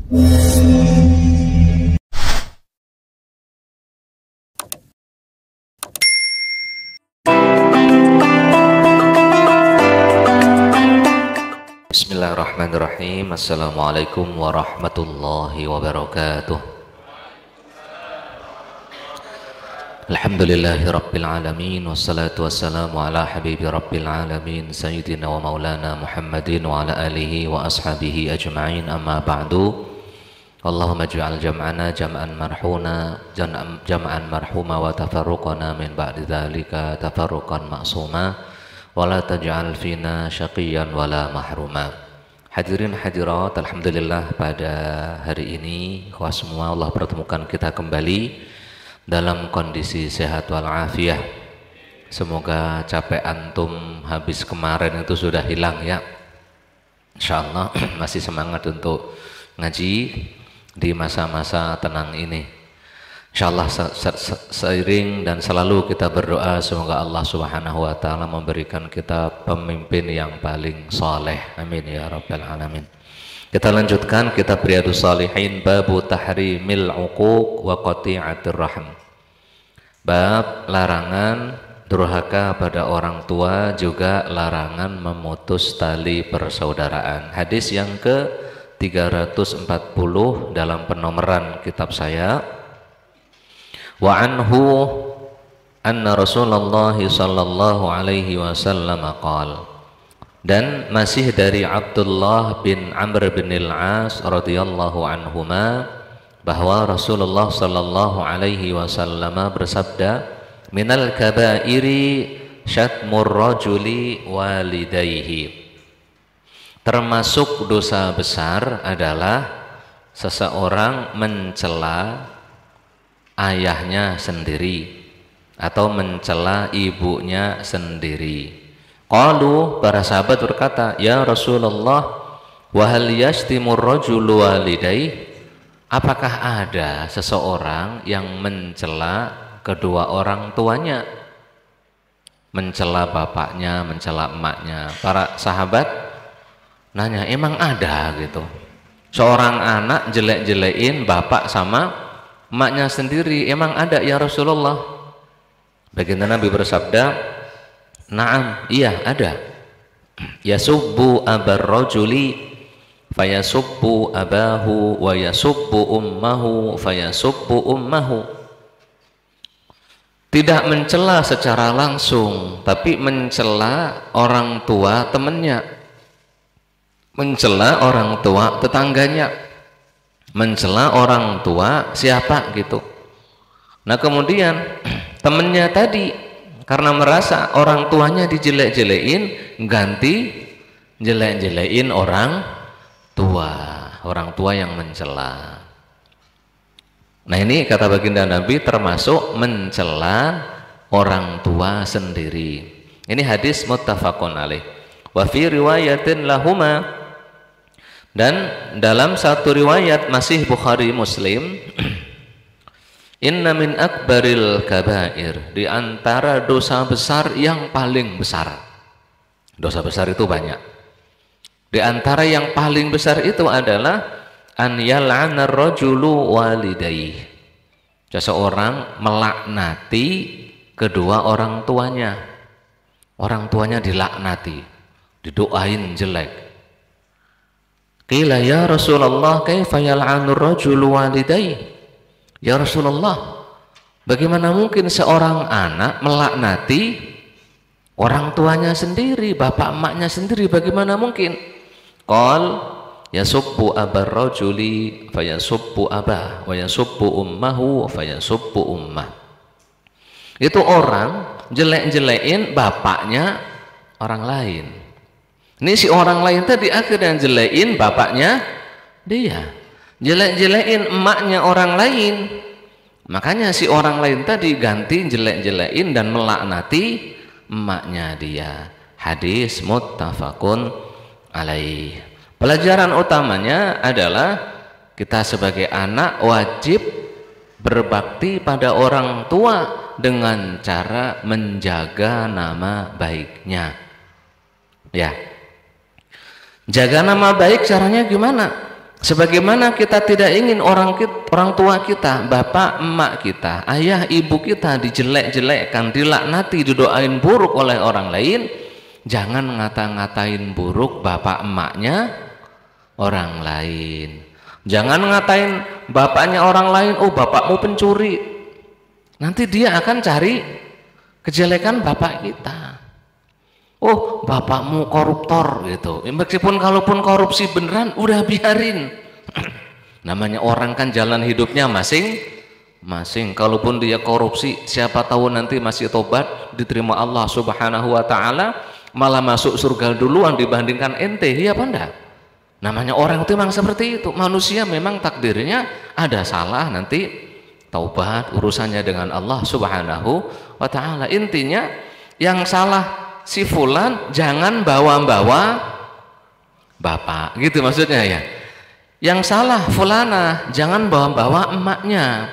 Bismillahirrahmanirrahim. Assalamualaikum warahmatullahi wabarakatuh. Alhamdulillahi rabbil alamin, wassalatu wassalamu ala habibi rabbil alamin, sayyidina wa maulana Muhammadin wa ala alihi wa ashabihi ajma'in, amma ba'du. Allahumma ij'al jam'ana jam'an marhuma wa tafarruqana min ba'di dzalika tafarruqan ma'suma wa la taj'al fina syaqiyan wa la mahruma. Hadirin hadirat, alhamdulillah pada hari ini semua Allah pertemukan kita kembali dalam kondisi sehat walafiat. Semoga capek antum habis kemarin itu sudah hilang ya. Insyaallah masih semangat untuk ngaji di masa-masa tenang ini. Insyaallah seiring dan selalu kita berdoa semoga Allah Subhanahu wa taala memberikan kita pemimpin yang paling saleh. Amin ya rabbal alamin. Kita lanjutkan kitab Riyadhus Shalihin, babu tahrimil uquq wa qati'atir rahim. Bab larangan durhaka pada orang tua, juga larangan memutus tali persaudaraan. Hadis yang ke-340 dalam penomoran kitab saya. Wa anhu anna Rasulullah sallallahu alaihi wasallam qala, dan masih dari Abdullah bin Amr bin al-As radhiyallahu anhuma bahwa Rasulullah sallallahu alaihi wasallam bersabda, minal kabairi syatmur rajuli walidayhi, termasuk dosa besar adalah seseorang mencela ayahnya sendiri atau mencela ibunya sendiri. Qalu, para sahabat berkata, ya Rasulullah, wa hal yashtimur rajulu walidayhi, apakah ada seseorang yang mencela kedua orang tuanya, mencela bapaknya, mencela emaknya? Para sahabat nanya, emang ada gitu seorang anak jelek-jelekin bapak sama emaknya sendiri? Emang ada ya Rasulullah? Baginda Nabi bersabda, na'am, iya ada. Yasubbu abar rajuli fayasubbu abahu wa yasubbu ummahu fayasubbu ummahu. Tidak mencela secara langsung, tapi mencela orang tua temannya, mencela orang tua tetangganya, mencela orang tua siapa gitu. Nah kemudian temennya tadi karena merasa orang tuanya dijelek-jelekin, ganti jelek-jelekin orang tua yang mencela. Nah ini kata baginda Nabi termasuk mencela orang tua sendiri. Ini hadis muttafaqun alaih. Wa fi riwayatin lahuma, dan dalam satu riwayat masih Bukhari Muslim, inna min akbaril kabair, di antara dosa besar yang paling besar. Dosa besar itu banyak. Di antara yang paling besar itu adalah an yal'ana rajulu walidayhi, seseorang melaknati kedua orang tuanya. Orang tuanya dilaknati, didoain jelek. Qila ya Rasulullah, kaifa yal'anu rajulu walidayhi? Ya Rasulullah, bagaimana mungkin seorang anak melaknati orang tuanya sendiri, bapak emaknya sendiri, bagaimana mungkin? Qal yasubbu abar rajuli fayasubbu abah wa yasubbu ummahu fayasubbu ummah. Itu orang jelek-jelekin bapaknya orang lain. Ini si orang lain tadi akhirnya jelekin bapaknya dia, jelek-jelekin emaknya orang lain. Makanya si orang lain tadi ganti jelek-jelekin dan melaknati emaknya dia. Hadis muttafaqun alaih. Pelajaran utamanya adalah kita sebagai anak wajib berbakti pada orang tua dengan cara menjaga nama baiknya. Ya. Jaga nama baik caranya gimana? Sebagaimana kita tidak ingin orang tua kita, bapak, emak kita, ayah, ibu kita dijelek-jelekkan, dilaknati, didoain buruk oleh orang lain, jangan ngata-ngatain buruk bapak emaknya orang lain. Jangan ngatain bapaknya orang lain, oh bapakmu pencuri. Nanti dia akan cari kejelekan bapak kita. Oh bapakmu koruptor gitu. Meskipun kalaupun korupsi beneran, udah biarin. Namanya orang kan jalan hidupnya masing-masing. Kalaupun dia korupsi, siapa tahu nanti masih tobat, diterima Allah Subhanahu wa Ta'ala, malah masuk surga duluan dibandingkan ente. Iya apa enggak? Namanya orang itu memang seperti itu. Manusia memang takdirnya ada salah, nanti taubat, urusannya dengan Allah Subhanahu wa Ta'ala. Intinya yang salah si fulan jangan bawa-bawa bapak, gitu maksudnya ya. Yang salah fulana jangan bawa-bawa emaknya.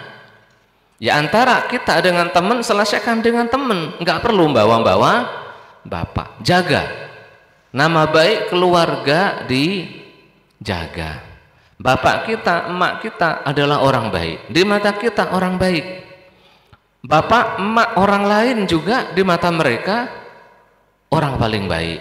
Ya antara kita dengan teman, selesaikan dengan teman, nggak perlu bawa-bawa bapak. Jaga nama baik keluarga, dijaga. Bapak kita, emak kita adalah orang baik, di mata kita orang baik. Bapak, emak orang lain juga di mata mereka orang paling baik,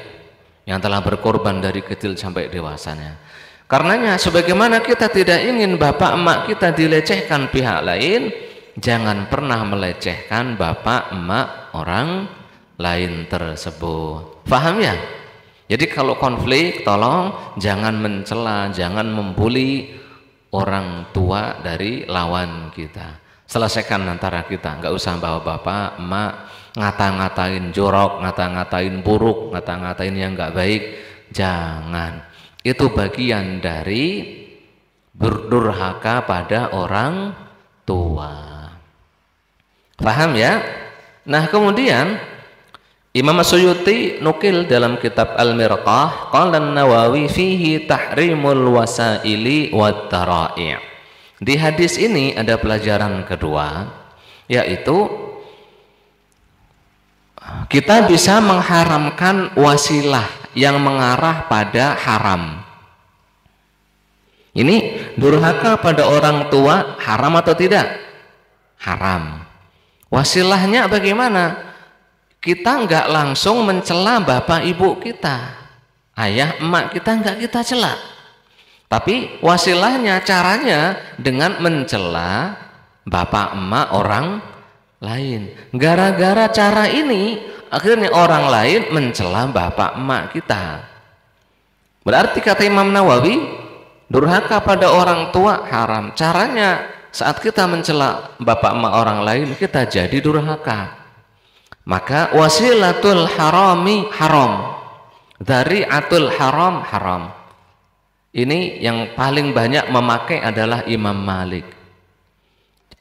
yang telah berkorban dari kecil sampai dewasanya. Karenanya sebagaimana kita tidak ingin bapak emak kita dilecehkan pihak lain, jangan pernah melecehkan bapak emak orang lain tersebut. Paham ya? Jadi kalau konflik, tolong jangan mencela, jangan membuli orang tua dari lawan kita. Selesaikan antara kita, nggak usah bawa bapak, emak, ngata-ngatain jorok, ngata-ngatain buruk, ngata-ngatain yang nggak baik. Jangan. Itu bagian dari berdurhaka pada orang tua. Paham ya? Nah kemudian Imam Suyuti nukil dalam kitab Al-Mirqah, qala An-Nawawi fihi tahrimul wasaili wat tara'i'. Di hadis ini ada pelajaran kedua, yaitu kita bisa mengharamkan wasilah yang mengarah pada haram. Ini durhaka pada orang tua haram atau tidak? Haram. Wasilahnya bagaimana? Kita nggak langsung mencela bapak ibu kita, ayah emak kita nggak kita cela, tapi wasilahnya caranya dengan mencela bapak emak orang lain. Gara-gara cara ini akhirnya orang lain mencela bapak emak kita. Berarti kata Imam Nawawi, durhaka pada orang tua haram. Caranya saat kita mencela bapak emak orang lain, kita jadi durhaka. Maka wasilatul harami haram, dzari'atul haram haram. Ini yang paling banyak memakai adalah Imam Malik.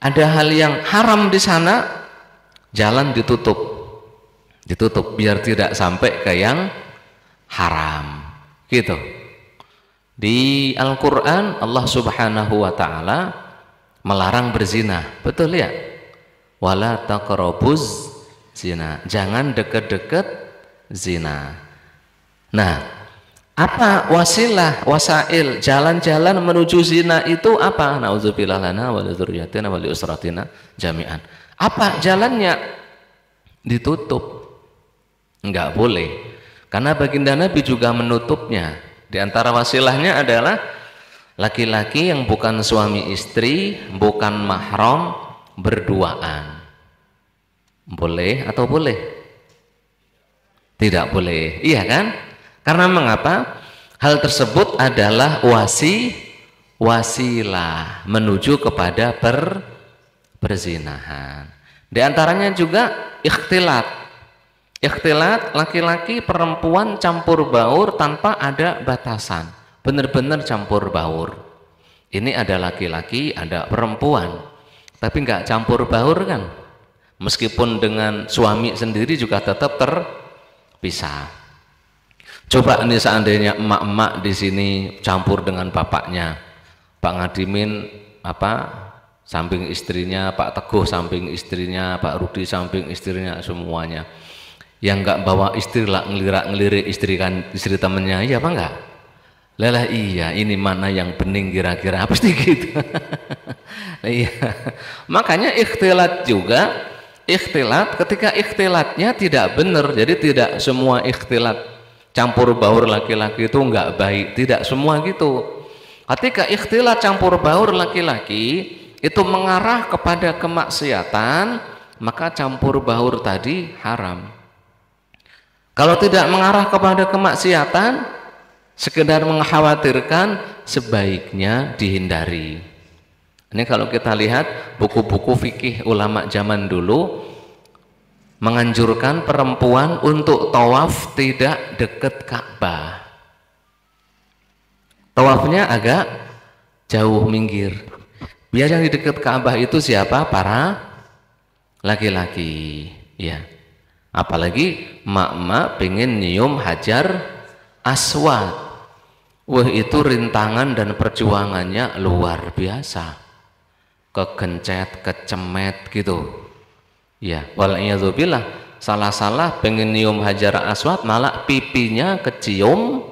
Ada hal yang haram di sana, jalan ditutup biar tidak sampai ke yang haram. Gitu. Di Al-Quran Allah Subhanahu wa Ta'ala melarang berzina, betul ya? Wala taqrabuz zina, jangan deket-deket zina. Nah, apa wasilah, wasail, jalan-jalan menuju zina itu apa? Nauzubillah lana wa lidzurriyyatina wa liusratina jami'an. Apa jalannya? Ditutup. Enggak boleh. Karena baginda Nabi juga menutupnya. Di antara wasilahnya adalah laki-laki yang bukan suami istri, bukan mahram, berduaan. Boleh atau boleh? Tidak boleh, iya kan? Karena mengapa? Hal tersebut adalah wasilah menuju kepada perzinahan. Di antaranya juga ikhtilat. Ikhtilat, laki-laki perempuan campur baur tanpa ada batasan, benar-benar campur baur. Ini ada laki-laki, ada perempuan, tapi nggak campur baur kan? Meskipun dengan suami sendiri juga tetap terpisah. Coba ini seandainya emak-emak di sini campur dengan bapaknya, Pak Ngadimin samping istrinya, Pak Teguh samping istrinya, Pak Rudi samping istrinya, semuanya. Yang nggak bawa istri lah ngelirik-ngelirik istri temennya, iya apa enggak? Lah iya, ini mana yang bening kira-kira, pasti gitu. Iya. Makanya ikhtilat juga, ikhtilat ketika ikhtilatnya tidak benar, jadi tidak semua ikhtilat campur baur laki-laki itu enggak baik, tidak semua gitu. Ketika ikhtilat campur baur laki-laki itu mengarah kepada kemaksiatan, maka campur baur tadi haram. Kalau tidak mengarah kepada kemaksiatan, sekedar mengkhawatirkan, sebaiknya dihindari. Ini kalau kita lihat buku-buku fikih ulama zaman dulu menganjurkan perempuan untuk tawaf tidak dekat Ka'bah. Tawafnya agak jauh minggir. Biar yang di dekat Ka'bah itu siapa? Para laki-laki. Ya. Apalagi mak-mak pengen nyium Hajar Aswad. Wah, itu rintangan dan perjuangannya luar biasa. Kegencet, kecemet gitu. Ya, wal'iyadzubillah, salah-salah pengen nyium Hajar Aswad malah pipinya kecium.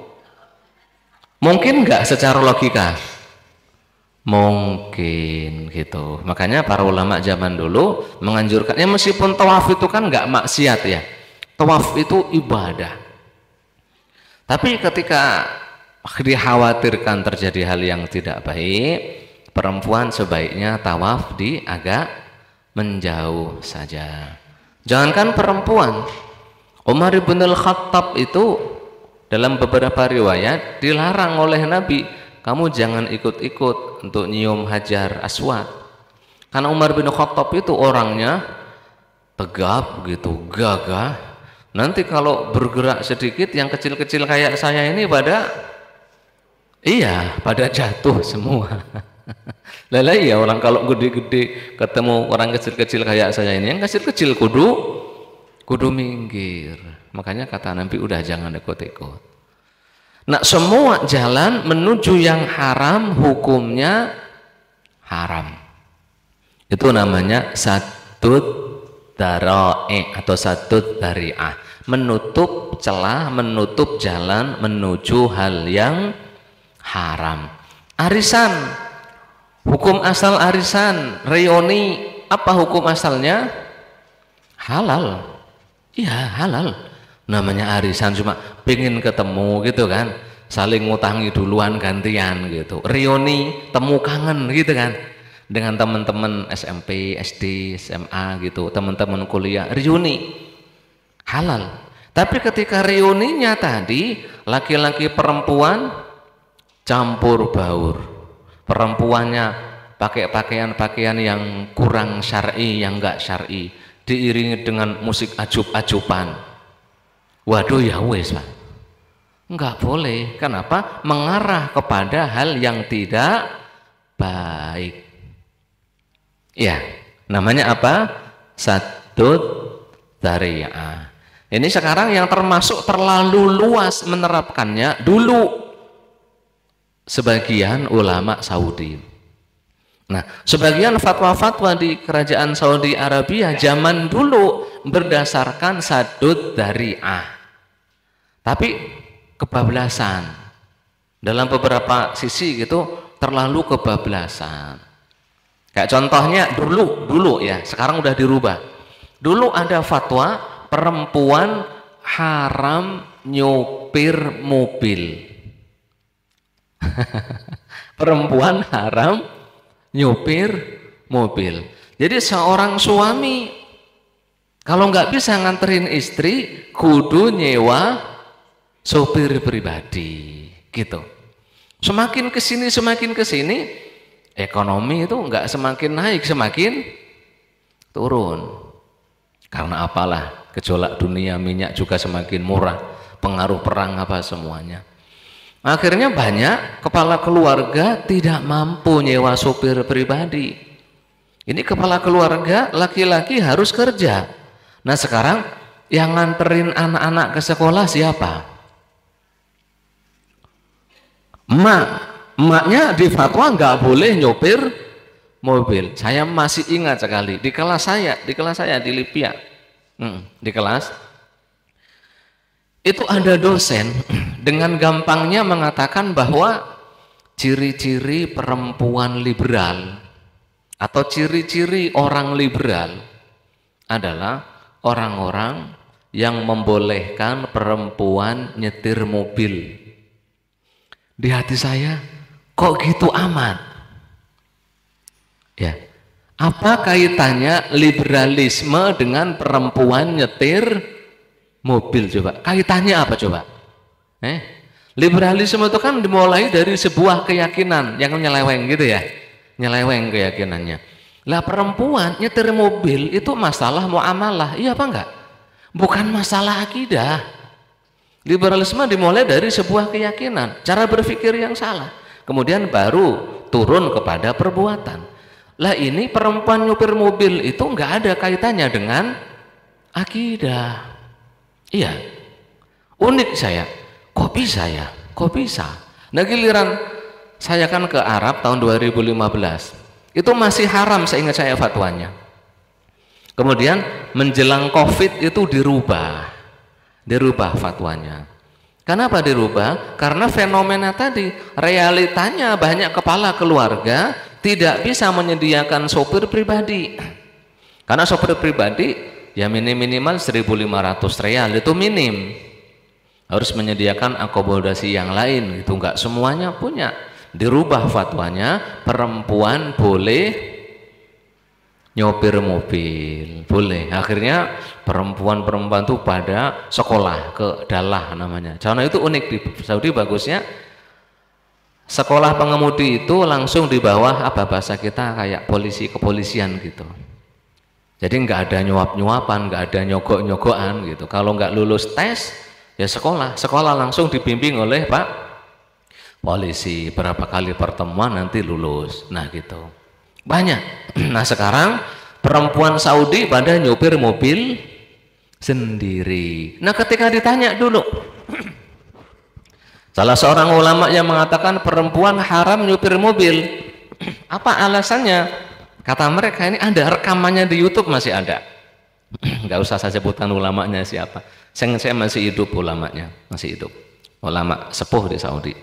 Mungkin nggak secara logika? Mungkin gitu. Makanya para ulama zaman dulu menganjurkan, ya meskipun tawaf itu kan nggak maksiat ya. Tawaf itu ibadah. Tapi ketika dikhawatirkan terjadi hal yang tidak baik, perempuan sebaiknya tawaf di agak menjauh saja. Jangankan perempuan, Umar bin Al-Khattab itu dalam beberapa riwayat dilarang oleh Nabi, kamu jangan ikut-ikut untuk nyium Hajar Aswad. Karena Umar bin Khattab itu orangnya tegap gitu, gagah. Nanti kalau bergerak sedikit yang kecil-kecil kayak saya ini pada jatuh semua. Lah iya, orang kalau gede-gede ketemu orang kecil-kecil kayak saya ini, yang kecil-kecil kudu minggir. Makanya kata Nabi, udah jangan ikut-ikut. Nah, semua jalan menuju yang haram hukumnya haram. Itu namanya saddud dara'i atau saddud dari'ah, menutup celah, menutup jalan menuju hal yang haram. Arisan, hukum asal arisan, reuni, apa hukum asalnya? Halal. Iya, halal. Namanya arisan, cuma pengen ketemu gitu kan, saling ngutangi duluan gantian gitu. Reuni, temu kangen gitu kan, dengan teman-teman SMP, SD, SMA gitu, teman-teman kuliah, reuni halal. Tapi ketika reuninya tadi laki-laki perempuan campur baur, perempuannya pakai pakaian-pakaian yang kurang syar'i, yang enggak syar'i, diiringi dengan musik ajub-ajuban. Waduh, ya wes Pak, enggak boleh. Kenapa? Mengarah kepada hal yang tidak baik. Ya, namanya apa? Saddud dari'ah. Ini sekarang yang termasuk terlalu luas menerapkannya dulu sebagian ulama Saudi. Nah, sebagian fatwa-fatwa di kerajaan Saudi Arabia zaman dulu berdasarkan saddud dari'ah. Tapi kebablasan. Dalam beberapa sisi gitu terlalu kebablasan. Kayak contohnya dulu ya, sekarang udah dirubah. Dulu ada fatwa perempuan haram nyopir mobil. Perempuan haram nyopir mobil. Jadi seorang suami kalau nggak bisa nganterin istri, kudu nyewa sopir pribadi gitu. Semakin kesini ekonomi itu nggak semakin naik, semakin turun. Karena apalah, gejolak dunia, minyak juga semakin murah, pengaruh perang apa semuanya. Akhirnya banyak kepala keluarga tidak mampu nyewa sopir pribadi. Ini kepala keluarga laki-laki harus kerja. Nah, sekarang yang nganterin anak-anak ke sekolah siapa? Emaknya di fatwa nggak boleh nyopir mobil. Saya masih ingat sekali di kelas saya di Libya, di kelas Itu ada dosen dengan gampangnya mengatakan bahwa ciri-ciri perempuan liberal atau ciri-ciri orang liberal adalah orang-orang yang membolehkan perempuan nyetir mobil. Di hati saya, kok gitu amat? Ya, apa kaitannya liberalisme dengan perempuan nyetir mobil coba? Kaitannya apa coba? Liberalisme itu kan dimulai dari sebuah keyakinan yang nyeleweng gitu ya, nyeleweng keyakinannya. Lah perempuan nyetir mobil itu masalah muamalah, iya apa enggak? Bukan masalah akidah. Liberalisme dimulai dari sebuah keyakinan, cara berpikir yang salah, kemudian baru turun kepada perbuatan. Lah ini perempuan nyupir mobil itu enggak ada kaitannya dengan akidah. Iya, unik saya. Kok bisa ya? Kok bisa? Nah giliran saya kan ke Arab tahun 2015, itu masih haram seingat saya fatwanya. Kemudian menjelang COVID itu dirubah fatwanya. Kenapa dirubah? Karena fenomena tadi, realitanya banyak kepala keluarga tidak bisa menyediakan sopir pribadi. Karena sopir pribadi ya minimal 1.500 real itu minim. Harus menyediakan akomodasi yang lain, itu enggak semuanya punya. Dirubah fatwanya, perempuan boleh nyopir mobil, boleh. Akhirnya perempuan-perempuan itu pada sekolah ke dalah namanya. Karena itu unik di Saudi bagusnya. Sekolah pengemudi itu langsung di bawah apa bahasa kita kayak polisi kepolisian gitu. Jadi nggak ada nyuap-nyuapan, nggak ada nyogok-nyogokan gitu. Kalau nggak lulus tes ya sekolah langsung dibimbing oleh Pak polisi, berapa kali pertemuan nanti lulus. Nah gitu banyak. Nah sekarang perempuan Saudi pada nyupir mobil sendiri. Nah ketika ditanya dulu salah seorang ulama yang mengatakan perempuan haram nyupir mobil, apa alasannya? Kata mereka ini ada rekamannya di YouTube, masih ada. Nggak usah saya sebutkan ulamanya siapa. Saya masih hidup, ulamanya masih hidup, ulama sepuh di Saudi.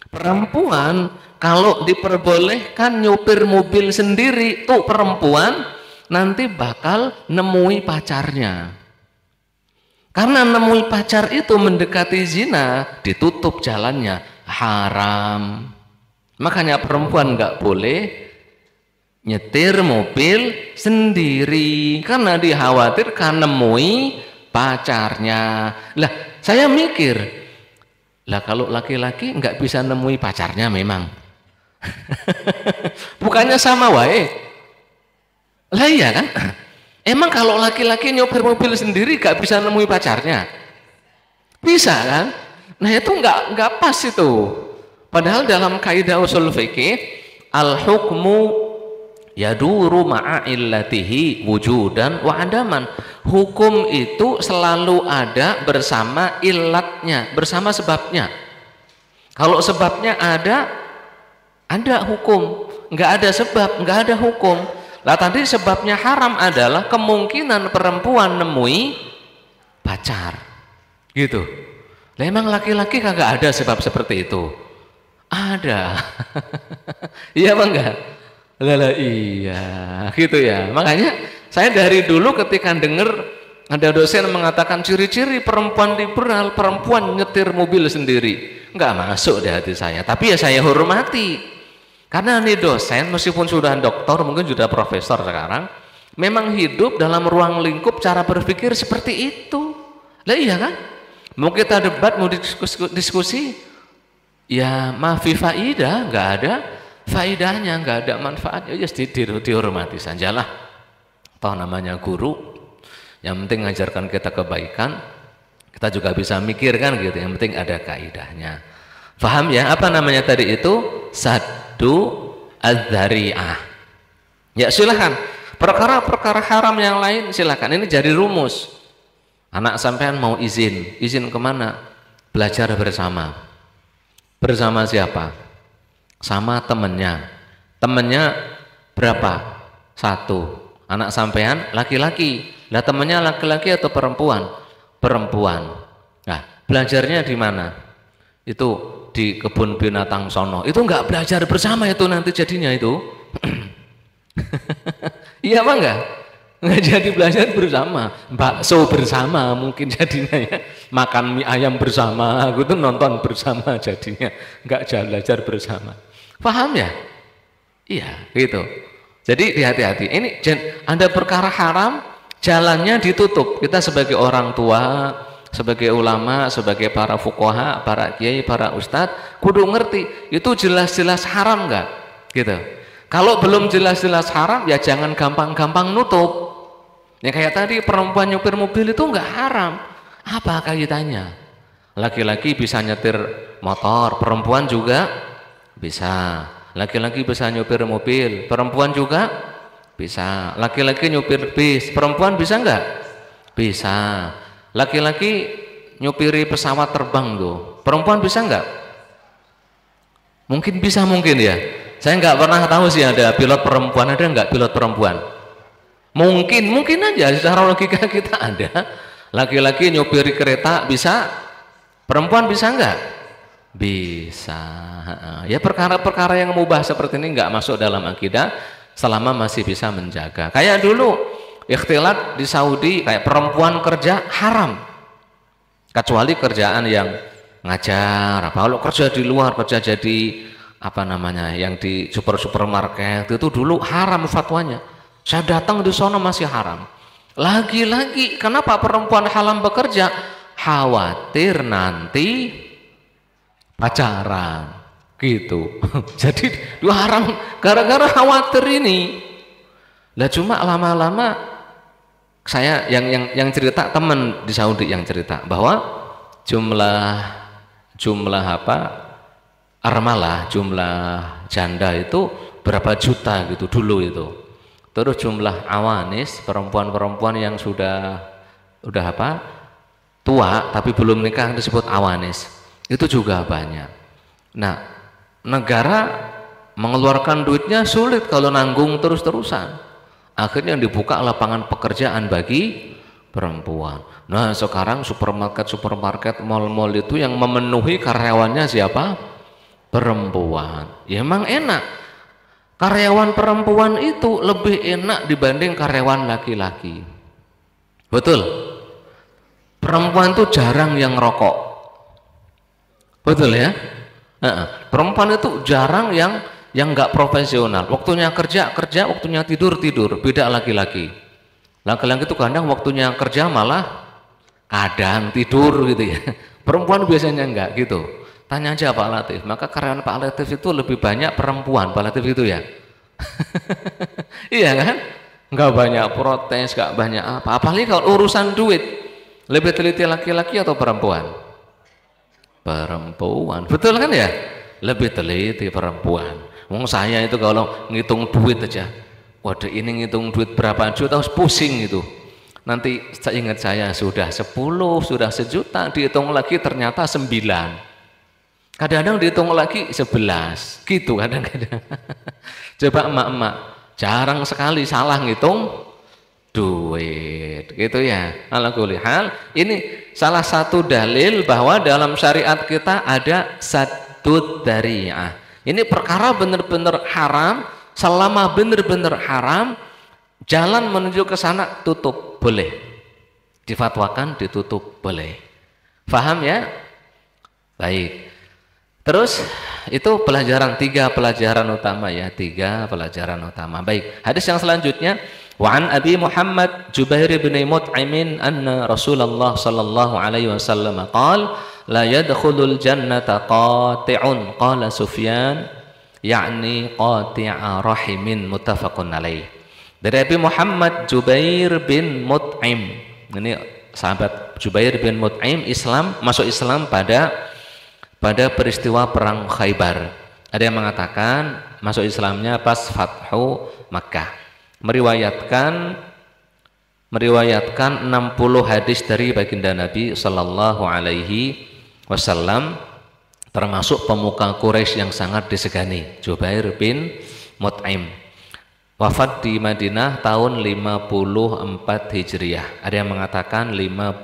Perempuan kalau diperbolehkan nyupir mobil sendiri, tuh perempuan nanti bakal nemui pacarnya. Karena nemui pacar itu mendekati zina, ditutup jalannya, haram. Makanya perempuan nggak boleh nyetir mobil sendiri karena dikhawatirkan nemui pacarnya. Lah saya mikir, lah kalau laki-laki nggak bisa nemui pacarnya memang bukannya sama wae. Lah iya kan, emang kalau laki-laki nyopir mobil sendiri nggak bisa nemui pacarnya? Bisa kan? Nah itu nggak pas itu. Padahal dalam kaidah usul fikih al hukmu yaduru ma'a illatihi wujudan wa adaman. Hukum itu selalu ada bersama illatnya, bersama sebabnya. Kalau sebabnya ada hukum. Nggak ada sebab, nggak ada hukum. Lah tadi sebabnya haram adalah kemungkinan perempuan nemui pacar gitu. Lah emang laki-laki kagak ada sebab seperti itu? Ada. Iya apa enggak? Lala iya gitu ya. Makanya saya dari dulu ketika dengar ada dosen mengatakan ciri-ciri perempuan liberal, perempuan nyetir mobil sendiri, nggak masuk di hati saya. Tapi ya saya hormati karena ini dosen meskipun sudah doktor, mungkin sudah profesor sekarang, memang hidup dalam ruang lingkup cara berpikir seperti itu. Lah iya kan? Mau kita debat, mau diskusi, ya mafi faidah, nggak ada faidahnya, nggak ada manfaatnya, ya dihormati sajalah. Toh namanya guru, yang penting ngajarkan kita kebaikan, kita juga bisa mikirkan gitu, yang penting ada kaidahnya. Paham ya? Apa namanya tadi itu? Saddu adzari'ah. Ya silahkan, perkara-perkara haram yang lain silahkan, ini jadi rumus. Anak sampean mau izin kemana? Belajar bersama. Bersama siapa? Sama temennya. Temennya berapa? 1. Anak sampean laki-laki. Lah temennya laki-laki atau perempuan? Perempuan. Nah belajarnya di mana? Itu di kebun binatang sono. Itu enggak belajar bersama itu nanti jadinya itu. Iya apa enggak? Nggak jadi belajar bersama, bakso bersama mungkin jadinya ya, makan mie ayam bersama, gitu nonton bersama jadinya, nggak belajar bersama. Paham ya? Iya, gitu. Jadi hati-hati. Ini ada perkara haram, jalannya ditutup. Kita sebagai orang tua, sebagai ulama, sebagai para fuqaha, para kiai, para ustadz, kudu ngerti itu jelas-jelas haram nggak? Gitu. Kalau belum jelas-jelas haram, ya jangan gampang-gampang nutup. Ya kayak tadi perempuan nyupir mobil itu nggak haram. Apa kaitannya? Laki-laki bisa nyetir motor, perempuan juga bisa. Laki-laki bisa nyupir mobil, perempuan juga bisa. Laki-laki nyupir bis, perempuan bisa nggak? Bisa. Laki-laki nyupiri pesawat terbang tuh, perempuan bisa nggak? Mungkin bisa, mungkin ya. Saya nggak pernah tahu sih ada pilot perempuan, ada nggak pilot perempuan? Mungkin aja secara logika kita ada. Laki-laki nyupiri kereta bisa, perempuan bisa nggak? Bisa. Ya perkara-perkara yang mubah seperti ini nggak masuk dalam akidah selama masih bisa menjaga. Kayak dulu ikhtilat di Saudi, kayak perempuan kerja haram, kecuali kerjaan yang ngajar. Kalau kerja di luar, kerja jadi apa namanya, yang di supermarket itu dulu haram fatwanya. Saya datang di sana masih haram. Lagi-lagi kenapa perempuan haram bekerja? Khawatir nanti pacaran gitu. Jadi dua haram gara-gara khawatir ini. Lah cuma lama-lama saya yang cerita teman di Saudi yang cerita bahwa jumlah apa armalah, jumlah janda itu berapa juta gitu dulu itu. Terus jumlah awanis, perempuan-perempuan yang sudah apa? Tua tapi belum nikah disebut awanis. Itu juga banyak. Nah, negara mengeluarkan duitnya sulit kalau nanggung terus-terusan. Akhirnya dibuka lapangan pekerjaan bagi perempuan. Nah, sekarang supermarket, mal-mal itu yang memenuhi karyawannya siapa? Perempuan. Ya emang enak. Karyawan perempuan itu lebih enak dibanding karyawan laki-laki. Betul? Perempuan itu jarang yang rokok. Betul ya? Perempuan itu jarang yang nggak profesional. Waktunya kerja, waktunya tidur. Beda laki-laki. Laki-laki itu kadang waktunya kerja malah kadang tidur gitu ya. Perempuan biasanya enggak gitu. Tanya aja Pak Latif, maka karyawan Pak Latif itu lebih banyak perempuan, Pak Latif itu ya. Iya kan? Enggak banyak protes, enggak banyak apa. Apalagi kalau urusan duit, lebih teliti laki-laki atau perempuan? Perempuan, betul kan ya? Lebih teliti perempuan. Wong saya itu kalau ngitung duit aja, waduh ini ngitung duit berapa juta, pusing itu. Nanti ingat saya sudah 10, sudah 1 juta, dihitung lagi ternyata 9. Kadang-kadang dihitung lagi 11, gitu kadang-kadang. Coba emak-emak, jarang sekali salah ngitung duit, gitu ya. Ala kulli hal, ini salah satu dalil bahwa dalam syariat kita ada saddud dzari'ah. Ini perkara benar-benar haram, selama benar-benar haram, jalan menuju ke sana tutup, boleh. Difatwakan ditutup, boleh. Faham ya? Baik. Terus itu pelajaran 3 pelajaran utama ya, 3 pelajaran utama. Baik, hadis yang selanjutnya, wa an Abi Muhammad Jubair bin Mut'im anna Rasulullah sallallahu alaihi wasallam qala la yadkhulul jannata qati'un qala Sufyan yakni qati'a rahimin muttafaqun alaih. Dari Abi Muhammad Jubair bin Mut'im, ini sahabat Jubair bin Mut'im masuk Islam pada peristiwa perang Khaybar. Ada yang mengatakan masuk Islamnya pas Fathu Makkah. Meriwayatkan 60 hadis dari baginda Nabi sallallahu alaihi wasallam, termasuk pemuka Quraisy yang sangat disegani, Jubair bin Mut'im. wafat di Madinah tahun 54 Hijriah. Ada yang mengatakan 59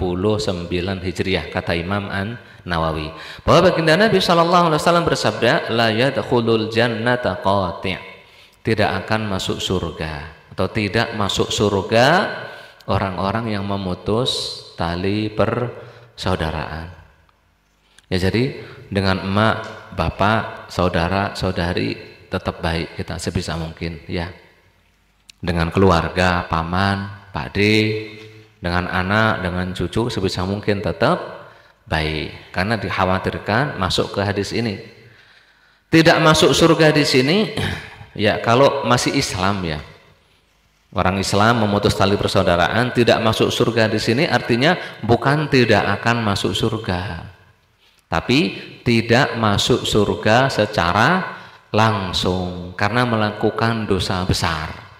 Hijriah kata Imam An-Nawawi. Bahwa baginda Nabi SAW bersabda, la yadkhulul jannata qati'. Tidak akan masuk surga atau tidak masuk surga orang-orang yang memutus tali persaudaraan. Ya, jadi dengan emak, bapak, saudara, saudari tetap baik kita sebisa mungkin ya. Dengan keluarga, paman, pakde, dengan anak, dengan cucu sebisa mungkin tetap baik. Karena dikhawatirkan masuk ke hadis ini. Tidak masuk surga di sini ya kalau masih Islam ya. Orang Islam memutus tali persaudaraan tidak masuk surga di sini artinya bukan tidak akan masuk surga. Tapi tidak masuk surga secara langsung karena melakukan dosa besar.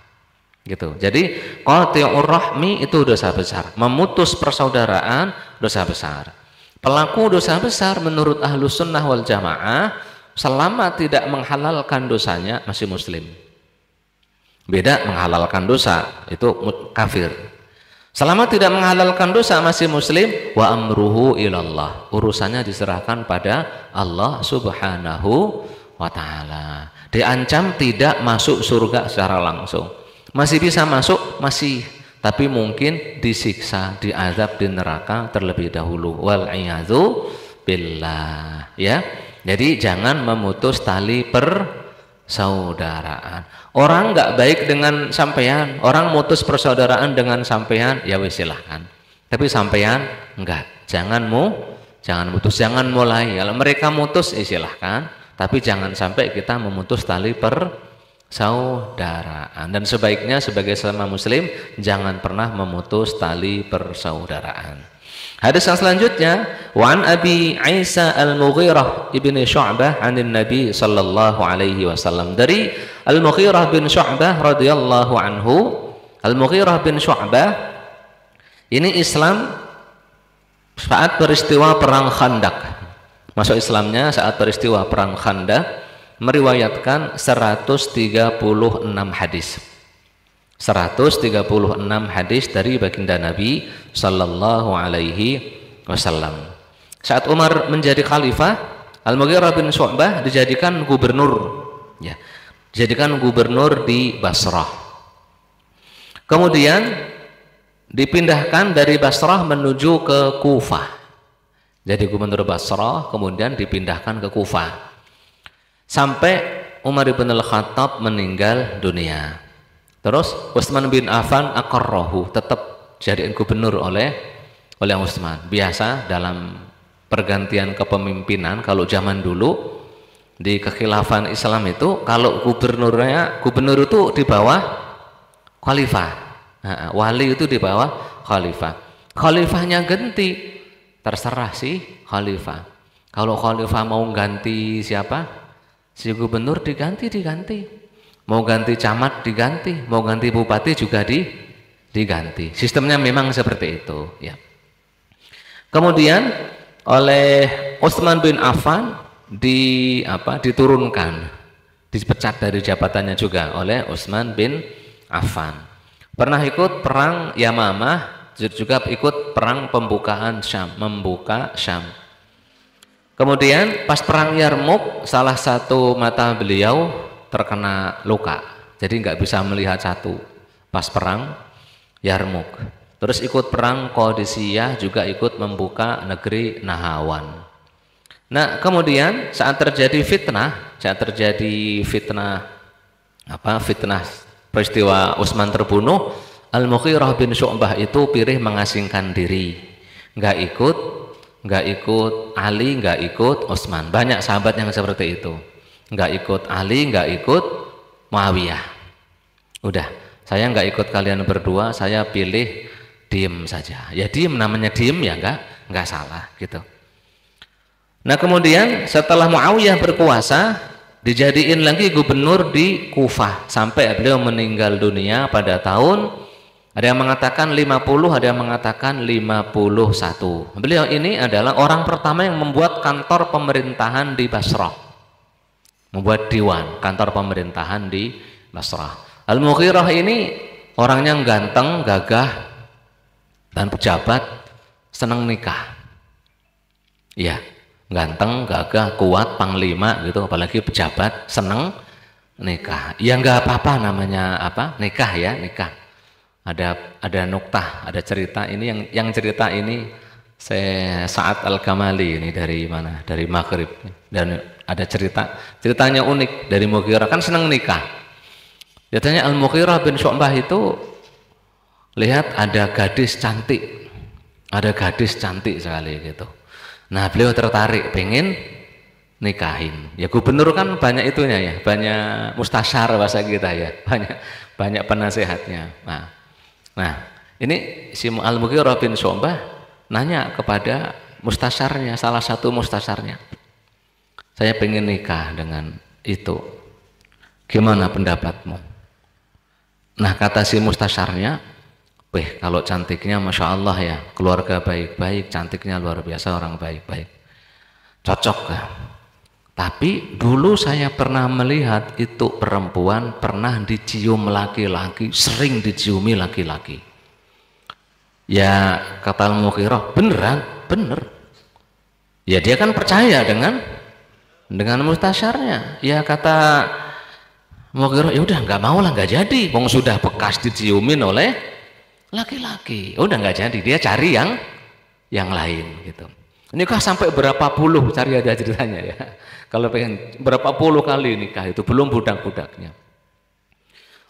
Gitu. Jadi qati'ur rahmi itu dosa besar, memutus persaudaraan dosa besar. Pelaku dosa besar menurut Ahlus Sunnah wal Jamaah selama tidak menghalalkan dosanya masih muslim. Beda menghalalkan dosa itu kafir. Selama tidak menghalalkan dosa masih muslim, wa amruhu ilallah. Urusannya diserahkan pada Allah Subhanahu wa taala. Diancam tidak masuk surga secara langsung. Masih bisa masuk, masih, tapi mungkin disiksa, diazab di neraka terlebih dahulu. Wal iyadzu billah, ya. Jadi jangan memutus tali persaudaraan. Orang nggak baik dengan sampean, orang mutus persaudaraan dengan sampean, ya wis silahkan. Tapi sampean enggak, jangan mutus, jangan mulai. Kalau mereka mutus, silahkan. Tapi jangan sampai kita memutus tali persaudaraan. Dan sebaiknya sebagai sesama muslim jangan pernah memutus tali persaudaraan. Hadis yang selanjutnya, wa an Abi Isa Al-Mughirah ibni Syu'bah 'anil Nabi sallallahu alaihi wasallam. Dari Al-Mughirah bin Syu'bah radhiyallahu anhu. Al-Mughirah bin Syu'bah ini Islam saat peristiwa perang Khandaq. Masuk Islamnya saat peristiwa perang Khandaq, meriwayatkan 136 hadis. 136 hadis dari baginda Nabi sallallahu alaihi wasallam. Saat Umar menjadi khalifah, Al-Mughirah bin Syu'bah dijadikan gubernur, ya, dijadikan gubernur di Basrah. Kemudian dipindahkan dari Basrah menuju ke Kufah. Jadi gubernur Basrah kemudian dipindahkan ke Kufah. Sampai Umar bin Al-Khattab meninggal dunia. Terus Utsman bin Affan aqarrahu, tetap jadiin gubernur oleh Utsman. Biasa dalam pergantian kepemimpinan kalau zaman dulu di kekhilafan Islam itu kalau gubernur itu di bawah khalifah. Wali itu di bawah khalifah. Khalifahnya ganti, terserah si khalifah. Kalau khalifah mau ganti siapa? Si gubernur diganti. Mau ganti camat diganti, mau ganti bupati juga diganti. Sistemnya memang seperti itu, ya. Kemudian oleh Utsman bin Affan diturunkan, dipecat dari jabatannya juga oleh Utsman bin Affan. Pernah ikut perang Yamamah, juga ikut perang pembukaan Syam, membuka Syam. Kemudian pas perang Yarmuk, salah satu mata beliau terkena luka, jadi nggak bisa melihat satu pas perang Yarmuk. Terus ikut perang Qadisiyah, juga ikut membuka negeri Nahawan. Nah kemudian saat terjadi fitnah peristiwa Utsman terbunuh, Al-Mughirah bin Syu'bah itu pilih mengasingkan diri, nggak ikut Ali, nggak ikut Utsman. Banyak sahabat yang seperti itu, nggak ikut Ali, nggak ikut Muawiyah. Udah, saya nggak ikut kalian berdua, saya pilih diem saja. Ya diem, namanya diem ya nggak salah gitu. Nah kemudian setelah Muawiyah berkuasa, dijadiin lagi gubernur di Kufah sampai beliau meninggal dunia pada tahun, ada yang mengatakan 50, ada yang mengatakan 51. Beliau ini adalah orang pertama yang membuat kantor pemerintahan di Basrah. Membuat diwan, kantor pemerintahan di Basrah. Al-Mughirah ini orangnya ganteng, gagah, dan pejabat, senang nikah. Iya, ganteng, gagah, kuat, panglima gitu, apalagi pejabat, senang nikah. Ya nggak apa-apa namanya apa? Nikah ya, nikah. Ada nuktah, ada cerita ini yang cerita ini saya Sa'ad Al-Kamali ini dari mana? Dari Maghrib. Dan ada ceritanya unik dari Mughirah, kan senang nikah. Biasanya Al-Mughirah bin Syu'bah itu lihat ada gadis cantik sekali gitu. Nah beliau tertarik, pengen nikahin. Ya gubernur kan banyak itunya ya, banyak mustasyar bahasa kita ya, banyak penasehatnya. Nah ini si Al-Mughirah bin Syu'bah nanya kepada mustasyarnya, salah satu mustasyarnya, saya pengen nikah dengan itu, gimana pendapatmu? Nah kata si mustasyarnya, kalau cantiknya Masya Allah ya, keluarga baik-baik, cantiknya luar biasa, orang baik-baik, cocok kan? Tapi dulu saya pernah melihat itu perempuan pernah dicium laki-laki, sering diciumi laki-laki. Ya kata Al-Mughirah, bener. Ya dia kan percaya dengan mustasyarnya. Ya kata Mughirah, ya udah nggak mau lah, nggak jadi. Wong sudah bekas diciumin oleh laki-laki, udah nggak jadi. Dia cari yang lain gitu. Nikah sampai berapa puluh, cari aja ceritanya ya. Kalau pengen berapa puluh kali nikah itu, belum budak-budaknya.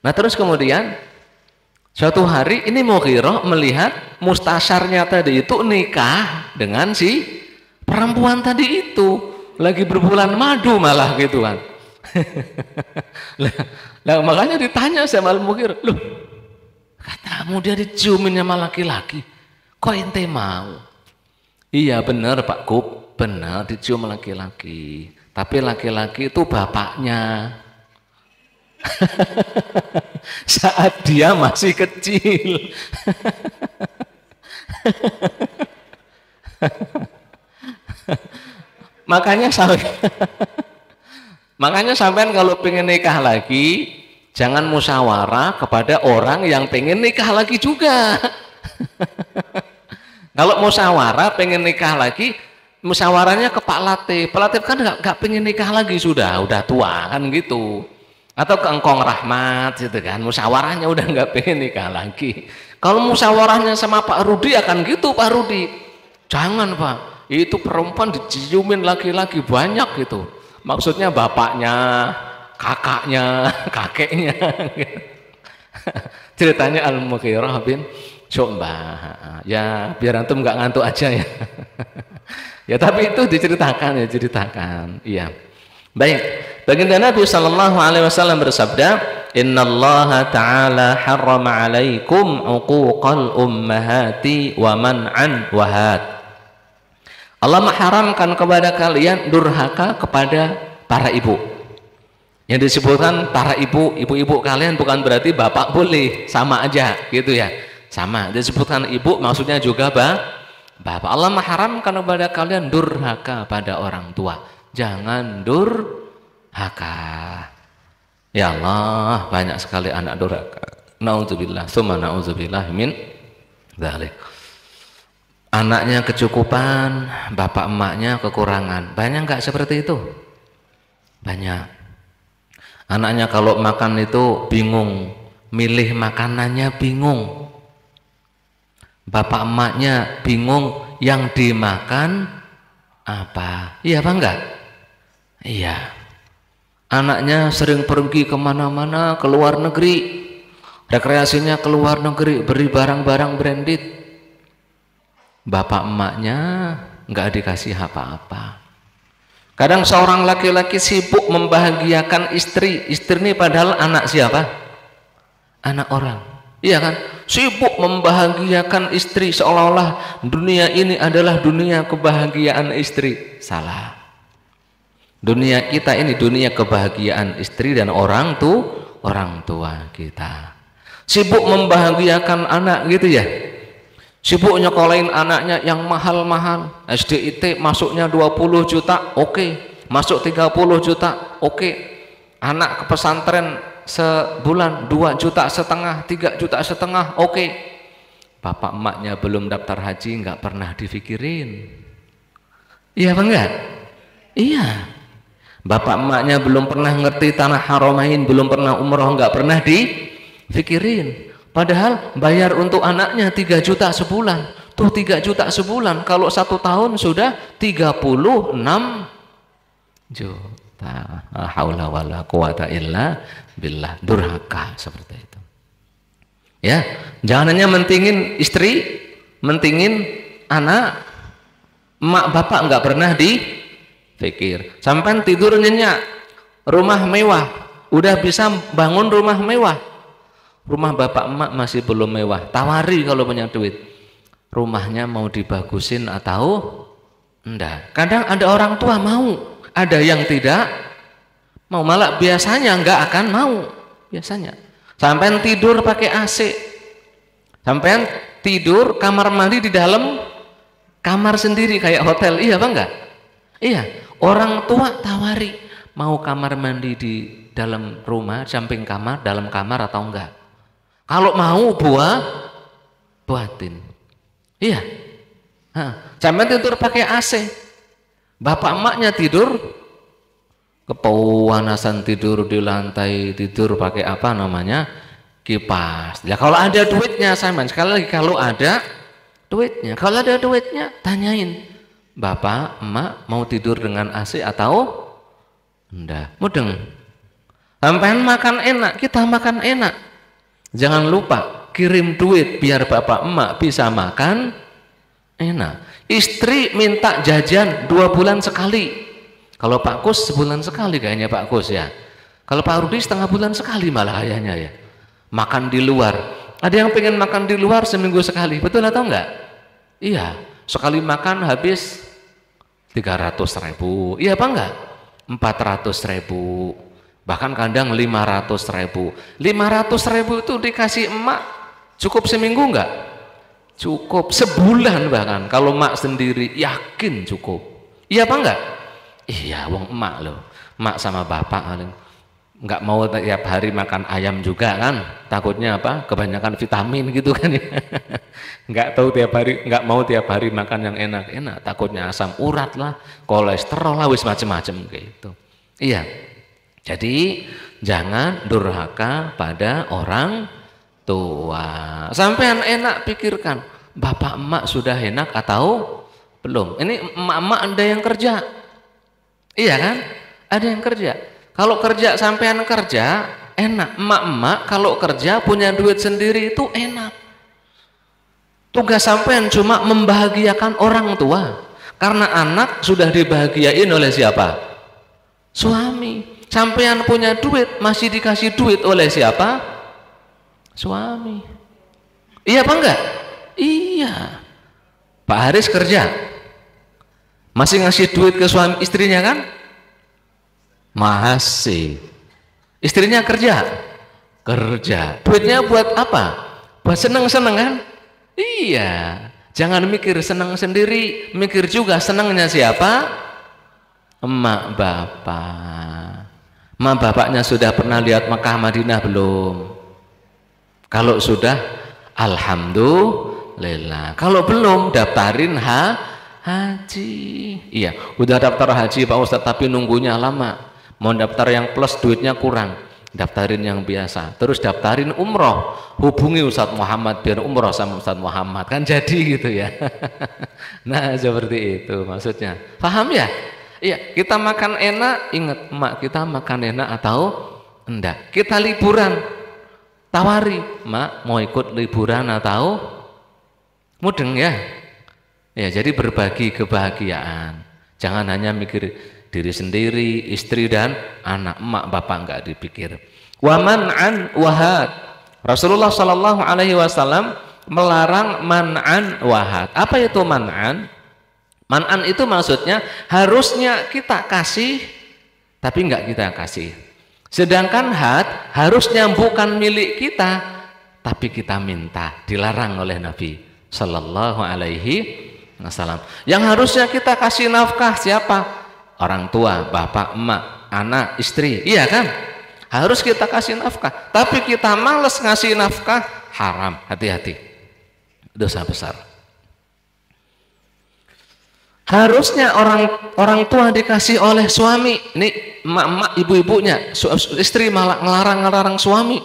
Nah terus kemudian suatu hari ini Mughirah melihat mustasyarnya tadi itu nikah dengan si perempuan tadi itu, lagi berbulan madu malah gitu kan. Nah, makanya ditanya sama Al-Mughirah, loh katamu dia diciumin sama laki-laki, kok ente mau? Iya benar Pak Gub, benar dicium laki-laki, tapi laki-laki itu bapaknya. Saat dia masih kecil. Makanya sampean kalau pengen nikah lagi, jangan musyawarah kepada orang yang pengen nikah lagi juga. Kalau musyawarah pengen nikah lagi, musyawarahnya ke Pak Latif. Pak Latif kan nggak pengen nikah lagi, udah tua kan gitu. Atau ke Engkong Rahmat gitu kan, musyawarahnya udah nggak pengen nikah lagi. Kalau musyawarahnya sama Pak Rudi akan gitu, Pak Rudi, jangan Pak, itu perempuan diciumin laki-laki banyak gitu, maksudnya bapaknya, kakaknya, kakeknya. Ceritanya Al-Mughirah bin Syu'bah. Ya biar antum nggak ngantuk aja ya. Ya tapi itu diceritakan. Iya. Baik, baginda Nabi sallallahu alaihi wasallam bersabda, "Innallaha ta'ala harrama 'alaikum 'uquqal ummahati wa man'an wahat." Allah mengharamkan kepada kalian durhaka kepada para ibu. Yang disebutkan para ibu kalian bukan berarti bapak boleh, sama aja gitu ya. Sama, disebutkan ibu maksudnya juga bapak. Allah mengharamkan kepada kalian durhaka pada orang tua. Jangan durhaka. Ya Allah, banyak sekali anak durhaka. Nauzubillah, tsumma nauzubillah min dzalik. Anaknya kecukupan, bapak emaknya kekurangan. Banyak nggak seperti itu? Banyak. Anaknya kalau makan itu bingung, milih makanannya bingung. Bapak emaknya bingung yang dimakan apa. Iya apa enggak? Iya. Anaknya sering pergi kemana-mana, ke luar negeri, rekreasinya ke luar negeri, beri barang-barang branded. Bapak emaknya enggak dikasih apa-apa. Kadang seorang laki-laki sibuk membahagiakan istri ini padahal anak siapa? Anak orang. Iya kan? Sibuk membahagiakan istri seolah-olah dunia ini adalah dunia kebahagiaan istri. Salah. Dunia kita ini dunia kebahagiaan istri dan orang tua kita. Sibuk membahagiakan anak gitu ya. Sibuk nyekolahin anaknya yang mahal-mahal. SDIT masuknya 20 juta, oke. Masuk 30 juta, oke. Anak ke pesantren sebulan 2,5 juta, 3,5 juta, oke. Bapak emaknya belum daftar haji, nggak pernah difikirin. Iya apa enggak? Iya. Bapak emaknya belum pernah ngerti tanah Haramain, belum pernah umroh, nggak pernah difikirin. Padahal bayar untuk anaknya 3 juta sebulan. Tuh 3 juta sebulan, kalau 1 tahun sudah 36 juta. La haula wala quwata illa billah. Durhaka seperti itu. Ya, jangan hanya mentingin istri, mentingin anak, emak bapak nggak pernah dipikir. Sampai tidur nyenyak, rumah mewah, udah bisa bangun rumah mewah. Rumah bapak emak masih belum mewah, tawari kalau punya duit. Rumahnya mau dibagusin atau enggak. Kadang ada orang tua mau, ada yang tidak mau, malah biasanya enggak akan mau. Biasanya sampai tidur pakai AC, sampai tidur kamar mandi di dalam kamar sendiri kayak hotel. Iya apa enggak? Iya. Orang tua tawari, mau kamar mandi di dalam rumah, samping kamar, dalam kamar atau enggak. Kalau mau buatin. Iya. Sampai tidur pakai AC. Bapak emaknya tidur kepanasan, tidur di lantai, tidur pakai apa namanya? Kipas. Ya kalau ada duitnya, Simon, sekali lagi kalau ada duitnya. Kalau ada duitnya, tanyain, Bapak, Emak mau tidur dengan AC atau enggak? Mudeng. Sampai makan enak, kita makan enak. Jangan lupa kirim duit biar Bapak Emak bisa makan enak. Istri minta jajan 2 bulan sekali. Kalau Pak Kus sebulan sekali kayaknya Pak Kus ya. Kalau Pak Rudi setengah bulan sekali malah kayaknya ya. Makan di luar. Ada yang pengen makan di luar seminggu sekali, betul atau enggak? Iya, sekali makan habis 300.000. Iya apa enggak? 400.000. Bahkan kadang 500.000. 500.000 itu dikasih emak cukup seminggu enggak? Cukup sebulan, bahkan kalau emak sendiri yakin cukup. Iya apa enggak? Iya, wong emak loh. Emak sama bapak enggak mau tiap hari makan ayam juga kan, takutnya apa, kebanyakan vitamin gitu kan ya. Enggak tahu tiap hari, enggak mau tiap hari makan yang enak-enak, takutnya asam urat lah, kolesterol lah, wis macem-macem gitu. Iya, jadi jangan durhaka pada orang tua. Sampean enak pikirkan, bapak emak sudah enak atau belum? Ini emak-emak ada yang kerja, iya kan, ada yang kerja. Kalau kerja, sampean kerja enak. Emak-emak kalau kerja punya duit sendiri itu enak. Tugas sampean cuma membahagiakan orang tua, karena anak sudah dibahagiain oleh siapa? Suami. Sampean punya duit, masih dikasih duit oleh siapa? Suami. Iya apa enggak? Iya. Pak Haris kerja, masih ngasih duit ke suami istrinya kan? Masih. Istrinya kerja, duitnya buat apa? Buat seneng-seneng kan? Iya. Jangan mikir seneng sendiri, mikir juga senengnya siapa? Emak bapak. Emak bapaknya sudah pernah lihat Mekah Madinah belum? Kalau sudah, alhamdulillah. Kalau belum, daftarin haji. Iya, udah daftar haji Pak Ustadz, tapi nunggunya lama. Mau daftar yang plus duitnya kurang, daftarin yang biasa. Terus daftarin umroh, hubungi Ustadz Muhammad biar umroh sama Ustadz Muhammad, kan jadi gitu ya. Nah seperti itu maksudnya, paham ya? Iya, kita makan enak, ingat emak kita makan enak atau enggak. Kita liburan, tawari, mak mau ikut liburan atau mudeng ya? Ya, jadi berbagi kebahagiaan. Jangan hanya mikir diri sendiri, istri dan anak, emak bapak enggak dipikir. Wa man'an wahad. Rasulullah Shallallahu Alaihi Wasallam melarang man'an wahad. Apa itu man'an? Man'an itu maksudnya harusnya kita kasih, tapi enggak kita kasih. Sedangkan had harusnya bukan milik kita, tapi kita minta. Dilarang oleh Nabi Shallallahu Alaihi Wasallam. Yang harusnya kita kasih nafkah siapa? Orang tua, bapak, emak, anak, istri, iya kan? harus kita kasih nafkah. Tapi kita males ngasih nafkah, haram. Hati-hati, dosa besar. Harusnya orang tua dikasih oleh suami. Ini emak-emak, ibu-ibunya, istri malah ngelarang suami.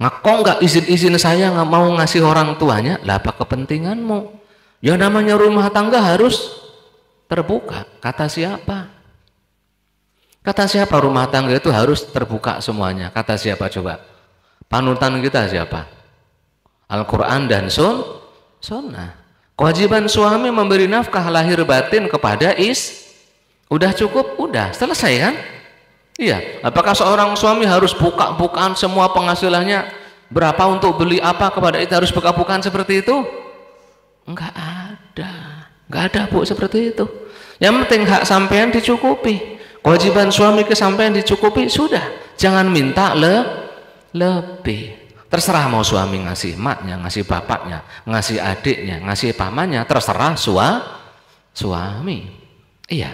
Kok nggak izin saya nggak mau ngasih orang tuanya? Lah apa kepentinganmu? Ya namanya rumah tangga harus terbuka. Kata siapa? Kata siapa rumah tangga itu harus terbuka semuanya? Kata siapa coba? Panutan kita siapa? Al-Quran dan Sunnah. Kewajiban suami memberi nafkah lahir batin kepada udah cukup, udah selesai kan? Iya. Apakah seorang suami harus buka-bukaan semua penghasilannya berapa untuk beli apa kepada itu, harus buka-bukaan seperti itu? Enggak ada Bu seperti itu. Yang penting hak sampean dicukupi, kewajiban suami ke sampean dicukupi, sudah. Jangan minta lebih. Terserah mau suami ngasih emaknya, ngasih bapaknya, ngasih adiknya, ngasih pamannya, terserah suami. Iya.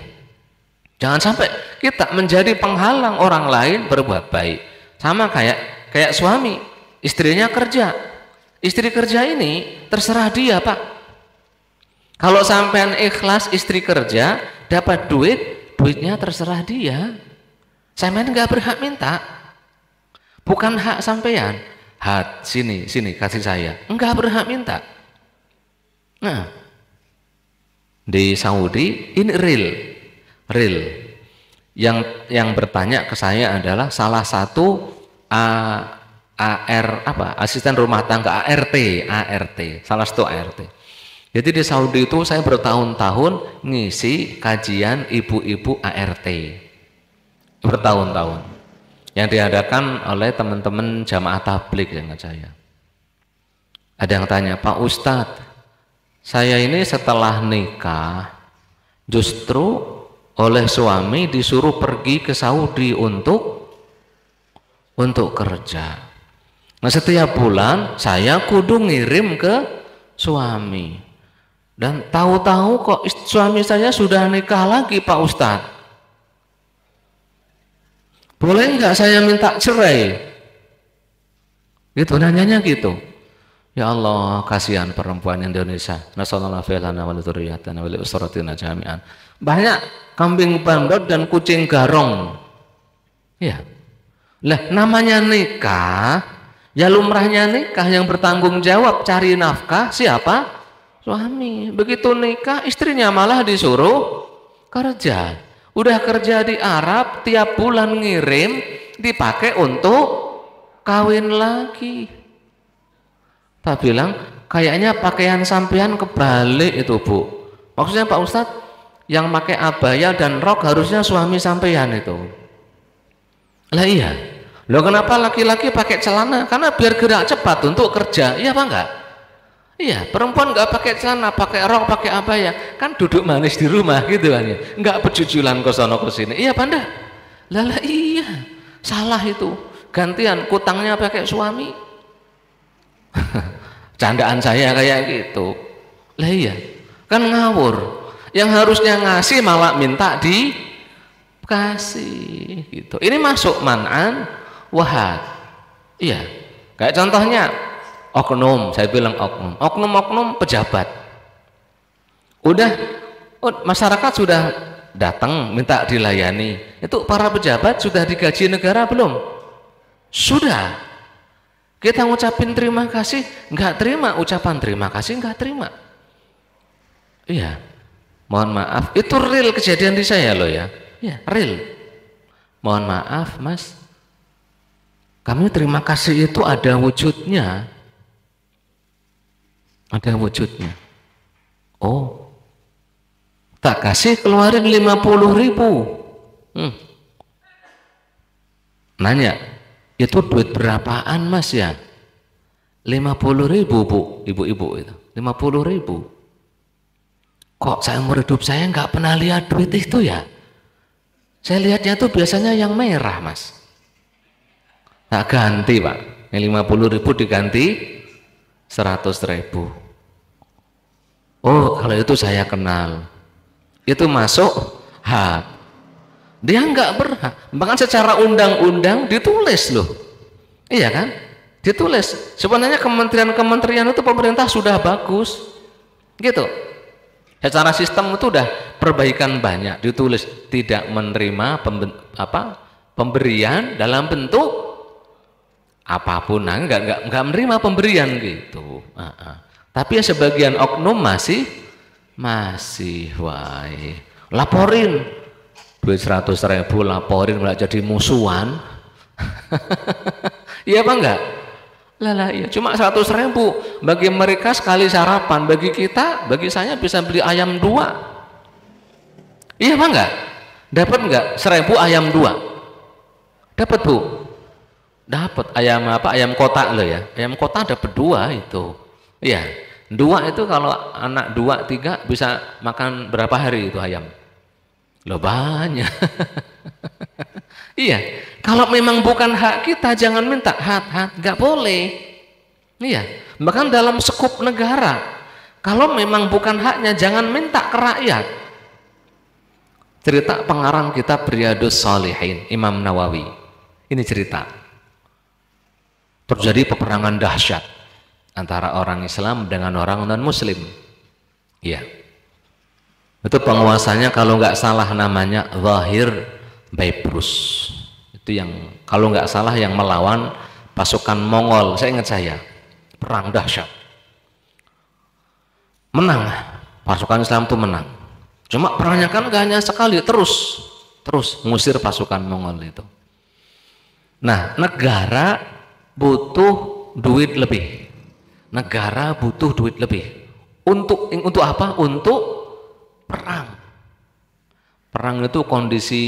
Jangan sampai kita menjadi penghalang orang lain berbuat baik. Sama kayak suami, istrinya kerja. Istri kerja ini terserah dia, Pak. Kalau sampean ikhlas istri kerja, dapat duitnya terserah dia. Sampean nggak berhak minta. Bukan hak sampean. Hat, sini kasih saya, enggak berhak minta. Nah, di Saudi ini real. Yang bertanya ke saya adalah salah satu asisten rumah tangga ART, salah satu ART. Jadi di Saudi itu saya bertahun-tahun ngisi kajian ibu-ibu ART, bertahun-tahun. Yang diadakan oleh teman-teman jamaah tabligh dengan saya. Ada yang tanya, Pak Ustadz, saya ini setelah nikah justru oleh suami disuruh pergi ke Saudi untuk kerja. Nah setiap bulan saya kudu ngirim ke suami. Dan tahu-tahu kok suami saya sudah nikah lagi Pak Ustadz. Boleh nggak saya minta cerai? Gitu, nanyanya gitu. Ya Allah, kasihan perempuan Indonesia. Nasallallahu fi'lana wa dzurriyyatana wa li usratina jami'an. Banyak kambing bandot dan kucing garong. Ya. Lah namanya nikah, ya lumrahnya nikah yang bertanggung jawab cari nafkah siapa? Suami. Begitu nikah, istrinya malah disuruh kerja. Udah kerja di Arab, tiap bulan ngirim, dipakai untuk kawin lagi. Tak bilang, kayaknya pakaian sampean kebalik itu Bu. Maksudnya Pak Ustadz, yang pakai abaya dan rok harusnya suami sampean itu. Lah iya. Loh kenapa laki-laki pakai celana? Karena biar gerak cepat untuk kerja. Iya apa enggak? Iya, perempuan nggak pakai celana, pakai rok, pakai abaya, kan duduk manis di rumah gitu kan ya, nggak pejujulan ke sono ke sini. Iya, Panda. Lala iya, salah itu. Gantian kutangnya pakai suami. Candaan saya kayak gitu. Lah iya, kan ngawur. Yang harusnya ngasih malah minta dikasih gitu. Ini masuk man'an wahad. Iya, kayak contohnya oknum, saya bilang oknum pejabat. Udah masyarakat sudah datang minta dilayani. Itu para pejabat sudah digaji negara belum? Sudah. Kita ngucapin terima kasih, nggak terima ucapan terima kasih, nggak terima. Iya. Mohon maaf, itu real kejadian di saya loh ya. Ya, real. Mohon maaf, Mas. Kami terima kasih itu ada wujudnya. Ada wujudnya. Oh, tak kasih keluarin 50.000. Nanya, itu duit berapaan Mas ya? 50.000 Bu, ibu-ibu itu. 50.000. Kok saya umur hidup saya nggak pernah lihat duit itu ya? Saya lihatnya tuh biasanya yang merah Mas. Nah ganti Pak, yang 50.000 diganti 100.000. Oh kalau itu saya kenal. Itu masuk hak. Dia nggak berhak. Bahkan secara undang-undang ditulis loh. Iya kan? Ditulis. Sebenarnya kementerian-kementerian itu pemerintah sudah bagus. Gitu. Secara sistem itu udah perbaikan banyak. Ditulis tidak menerima pemberian dalam bentuk apapun. Nah, nggak menerima pemberian gitu. Tapi ya sebagian oknum masih wae. Laporin duit 100.000 laporin malah jadi musuhan. Iya apa enggak? Lah iya, cuma 100.000 bagi mereka sekali sarapan, bagi kita, bagi saya bisa beli ayam 2. Iya apa enggak? Dapat enggak 1.000 ayam 2? Dapat Bu? Dapat. Ayam apa? Ayam kotak loh ya. Ayam kotak dapat 2 itu. Iya. 2 itu kalau anak 2, 3 bisa makan berapa hari itu ayam? Loh banyak. Iya, kalau memang bukan hak kita jangan minta hak, nggak boleh. Iya, bahkan dalam skup negara, kalau memang bukan haknya jangan minta ke rakyat. Cerita pengarang kitab Riyadhus Shalihin, Imam Nawawi. Ini cerita. Terjadi peperangan dahsyat antara orang Islam dengan orang non-Muslim. Iya. Itu penguasanya kalau nggak salah namanya Zahir Baibrus. Itu yang kalau nggak salah yang melawan pasukan Mongol. Saya ingat perang dahsyat. Menang, pasukan Islam itu menang. Cuma perangnya kan nggak hanya sekali, terus ngusir pasukan Mongol itu. Nah, negara butuh duit lebih. Negara butuh duit lebih. Untuk apa? Untuk perang. Perang itu kondisi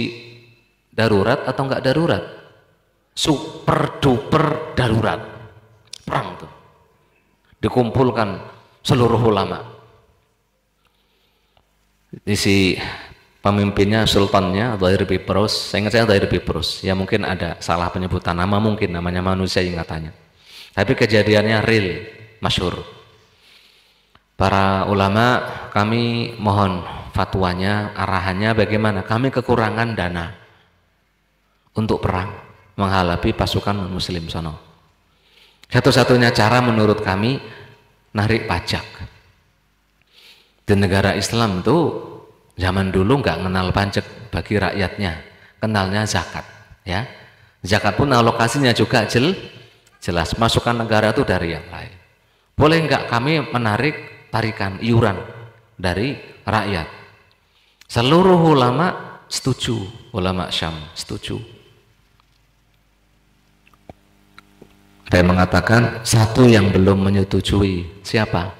darurat atau enggak darurat? Super duper darurat. Perang tuh. Dikumpulkan seluruh ulama. Isi pemimpinnya, sultannya Zahir Baibrus. Saya ingat Zahir Baibrus. Ya mungkin ada salah penyebutan nama, mungkin namanya manusia yang katanya. Tapi kejadiannya real, masyhur. Para ulama, kami mohon fatwanya, arahannya bagaimana? Kami kekurangan dana untuk perang menghadapi pasukan non-muslim sono. Satu-satunya cara menurut kami narik pajak. Di negara Islam itu zaman dulu nggak kenal pajak bagi rakyatnya, kenalnya zakat. Ya, zakat pun alokasinya juga jelas. Masukan negara itu dari yang lain. Boleh nggak kami menarik tarikan iuran dari rakyat? Seluruh ulama setuju, ulama Syam setuju. Saya mengatakan satu yang belum menyetujui, siapa?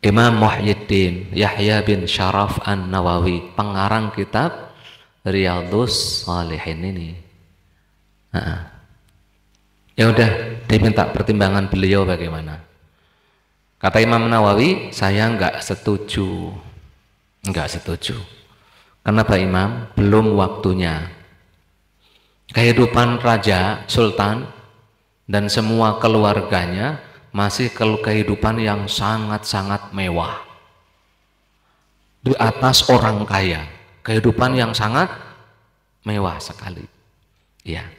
Imam Muhyiddin Yahya bin Syaraf An-Nawawi, pengarang kitab Riyadhus Shalihin ini. Ya udah, diminta pertimbangan beliau bagaimana. Kata Imam Nawawi, saya enggak setuju. Kenapa Imam? Belum waktunya. Kehidupan raja, sultan, dan semua keluarganya masih kehidupan yang sangat-sangat mewah. Di atas orang kaya. Kehidupan yang sangat mewah sekali. Ya.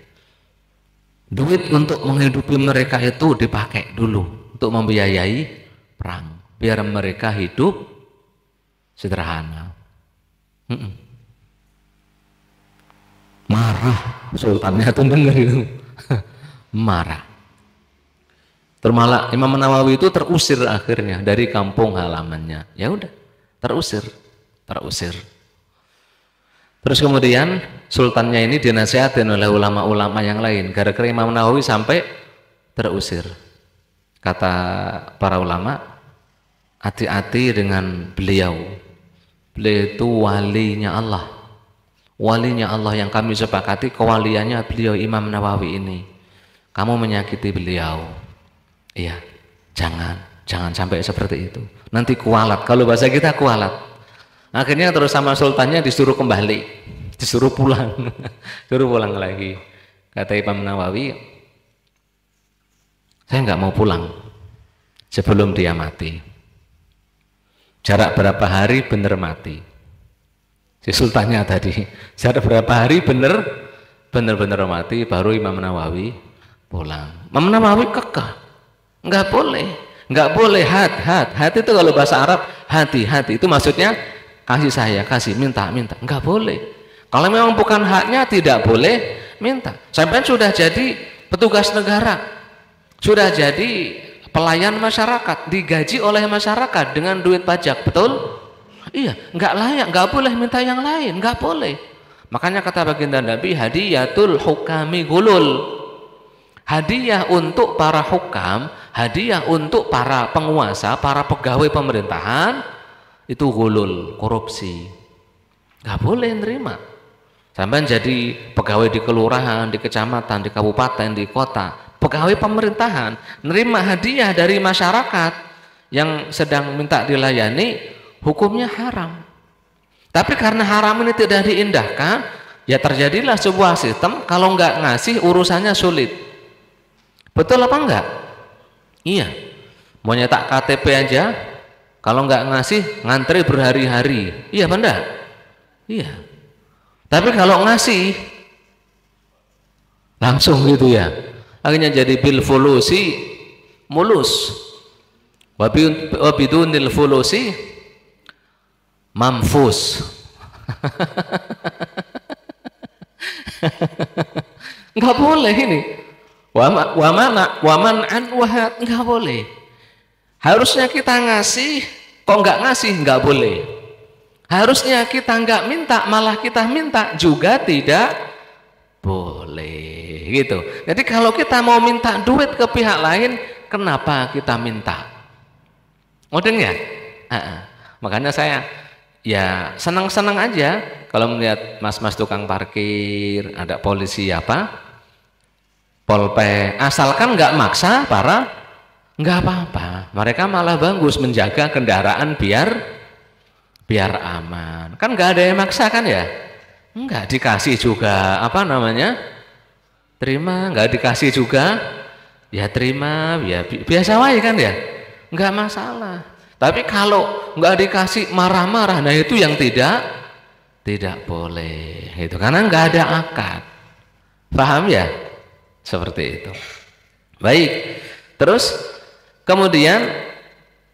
Duit untuk menghidupi mereka itu dipakai dulu untuk membiayai perang. Biar mereka hidup sederhana. Marah sultannya tuh denger itu. Marah. Termalah Imam Nawawi itu terusir akhirnya dari kampung halamannya. Ya udah, terusir. Terus kemudian sultannya ini dinasihatin oleh ulama-ulama yang lain. Gara-gara Imam Nawawi sampai terusir. Kata para ulama, hati-hati dengan beliau. Beliau itu walinya Allah. Walinya Allah yang kami sepakati kewaliannya beliau Imam Nawawi ini. Kamu menyakiti beliau. Iya, jangan sampai seperti itu. Nanti kualat, kalau bahasa kita kualat. Akhirnya terus sama sultannya disuruh kembali, disuruh pulang, suruh pulang lagi. Kata Imam Nawawi, saya nggak mau pulang sebelum dia mati. Jarak berapa hari bener mati? si sultannya tadi. Sudah berapa hari bener-bener mati, baru Imam Nawawi pulang. Imam Nawawi kekeh, nggak boleh hat itu kalau bahasa Arab hati itu maksudnya kasih saya, kasih, minta, nggak boleh. Kalau memang bukan haknya tidak boleh minta. Sampai sudah jadi petugas negara, sudah jadi pelayan masyarakat, digaji oleh masyarakat dengan duit pajak, betul? Iya, nggak layak, nggak boleh minta yang lain, nggak boleh. Makanya kata baginda Nabi, hadiyatul hukami gulul. Hadiah untuk para hukam, hadiah untuk para penguasa, para pegawai pemerintahan itu gulul, korupsi. Nggak boleh nerima. Sampai jadi pegawai di kelurahan, di kecamatan, di kabupaten, di kota, pegawai pemerintahan, nerima hadiah dari masyarakat yang sedang minta dilayani, hukumnya haram. Tapi karena haram ini tidak diindahkan, ya terjadilah sebuah sistem, kalau nggak ngasih urusannya sulit. Betul apa enggak? Iya. Mau nyetak KTP aja, kalau nggak ngasih ngantri berhari-hari. Iya apa enggak? Iya. Tapi kalau ngasih langsung gitu ya. Akhirnya jadi bil fulusi mulus. Wabidunil fulusi mamfus. Enggak boleh ini. Waman an wahat, nggak boleh. Harusnya kita ngasih, kok nggak ngasih, nggak boleh. Harusnya kita nggak minta, malah kita minta juga tidak boleh, gitu. Jadi kalau kita mau minta duit ke pihak lain, kenapa kita minta? Modern ya? Makanya saya ya senang-senang aja kalau melihat mas-mas tukang parkir, ada polisi apa? Polpe, asalkan nggak maksa para, nggak apa-apa. Mereka malah bagus menjaga kendaraan biar aman. Kan nggak ada yang maksa kan ya? Nggak dikasih juga apa namanya? Terima, nggak dikasih juga, ya terima, ya biasa wae kan ya? Nggak masalah. Tapi kalau nggak dikasih marah-marah, nah itu yang tidak boleh. Itu karena nggak ada akad. Paham ya? Seperti itu. Baik. Terus kemudian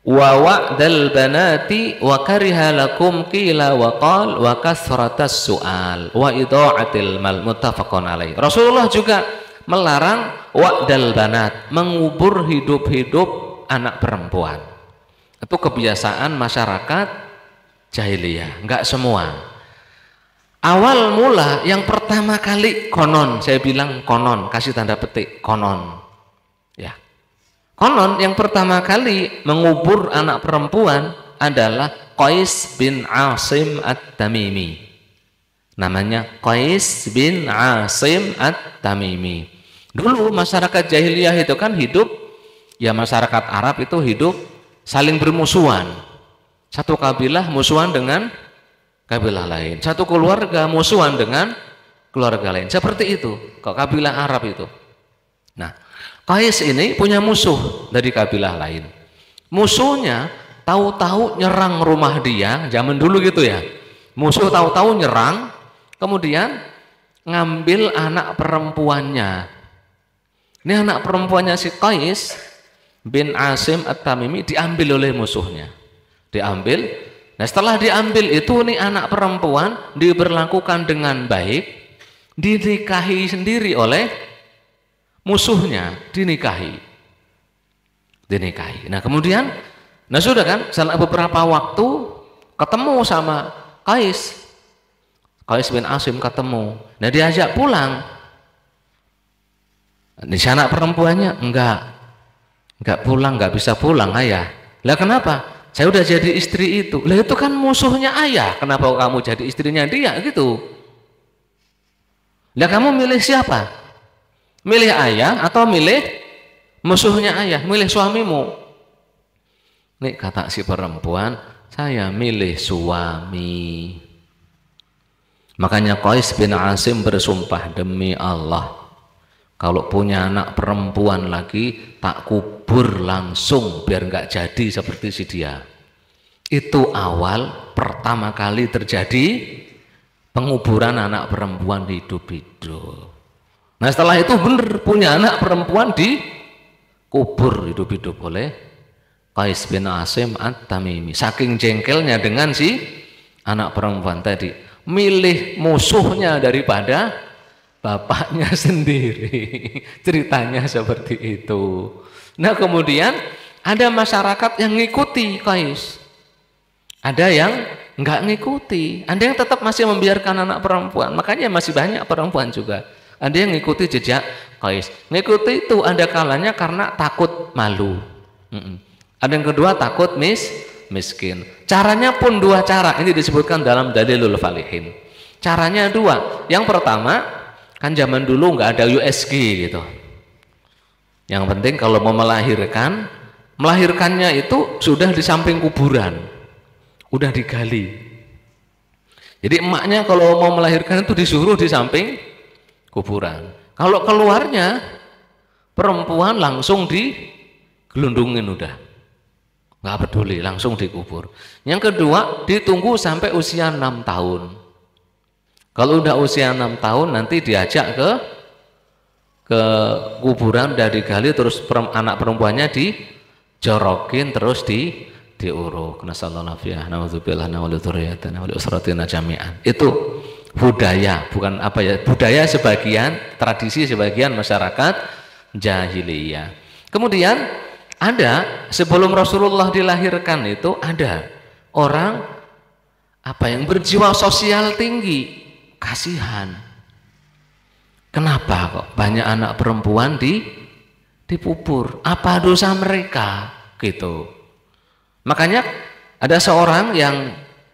wa wa'dal banati wa kariha lakum qila wa qal wa kasratas su'al wa idha'atil mal, muttafaqun alaih. Rasulullah juga melarang wa'dal banat, mengubur hidup-hidup anak perempuan. Itu kebiasaan masyarakat jahiliyah, enggak semua. Awal mula yang pertama kali konon, saya bilang konon, kasih tanda petik konon. Ya. Konon yang pertama kali mengubur anak perempuan adalah Qais bin Asim At-Tamimi. Namanya Qais bin Asim At-Tamimi. Dulu masyarakat jahiliyah itu kan hidup, ya masyarakat Arab itu hidup saling bermusuhan. Satu kabilah musuhan dengan kabilah lain, satu keluarga musuhan dengan keluarga lain, seperti itu kok kabilah Arab itu. Nah, Qais ini punya musuh dari kabilah lain. Musuhnya tahu-tahu nyerang rumah dia, zaman dulu gitu ya. Musuh tahu-tahu nyerang, kemudian ngambil anak perempuannya. Ini anak perempuannya si Qais bin Asim At-Tamimi diambil oleh musuhnya. Diambil. Nah setelah diambil itu nih anak perempuan diberlakukan dengan baik, dinikahi sendiri oleh musuhnya, dinikahi. Nah kemudian, nah sudah kan, setelah beberapa waktu ketemu sama Qais bin Asim ketemu. Nah diajak pulang. Di sana perempuannya enggak pulang, enggak bisa pulang ayah. Lah kenapa? Saya udah jadi istri itu. Lah itu kan musuhnya ayah. Kenapa kamu jadi istrinya dia gitu? Lah kamu milih siapa? Milih ayah atau milih musuhnya ayah? Milih suamimu. Nih kata si perempuan, saya milih suami. Makanya Qais bin Asim bersumpah, demi Allah, kalau punya anak perempuan lagi tak kubur langsung biar nggak jadi seperti si dia. Itu awal pertama kali terjadi penguburan anak perempuan hidup-hidup. Nah setelah itu benar punya anak perempuan dikubur hidup-hidup oleh Qais bin Asim At-Tamimi. Saking jengkelnya dengan si anak perempuan tadi, milih musuhnya daripada bapaknya sendiri. Ceritanya seperti itu. Nah kemudian ada masyarakat yang ngikuti Qais, ada yang nggak ngikuti, ada yang tetap masih membiarkan anak perempuan. Makanya masih banyak perempuan juga. Ada yang ngikuti jejak Qais. Ngikuti itu ada kalanya karena takut malu. Ada yang kedua takut miskin. Caranya pun dua cara. Ini disebutkan dalam Dalilul Falihin. Caranya dua. Yang pertama, kan zaman dulu nggak ada USG gitu. Yang penting kalau mau melahirkannya itu sudah di samping kuburan, udah digali. Jadi emaknya kalau mau melahirkan itu disuruh di samping kuburan. Kalau keluarnya perempuan langsung digelundungin, udah nggak peduli, langsung dikubur. Yang kedua ditunggu sampai usia 6 tahun. Kalau udah usia 6 tahun nanti diajak ke kuburan, dari gali, terus anak perempuannya dijorokin, terus diuruk. Nasallallahu alaihi wasallam. Itu budaya, bukan apa ya, budaya sebagian, tradisi sebagian masyarakat jahiliyah. Kemudian ada sebelum Rasulullah dilahirkan itu ada orang apa yang berjiwa sosial tinggi, kasihan. Kenapa kok banyak anak perempuan dikubur? Apa dosa mereka? Gitu. Makanya ada seorang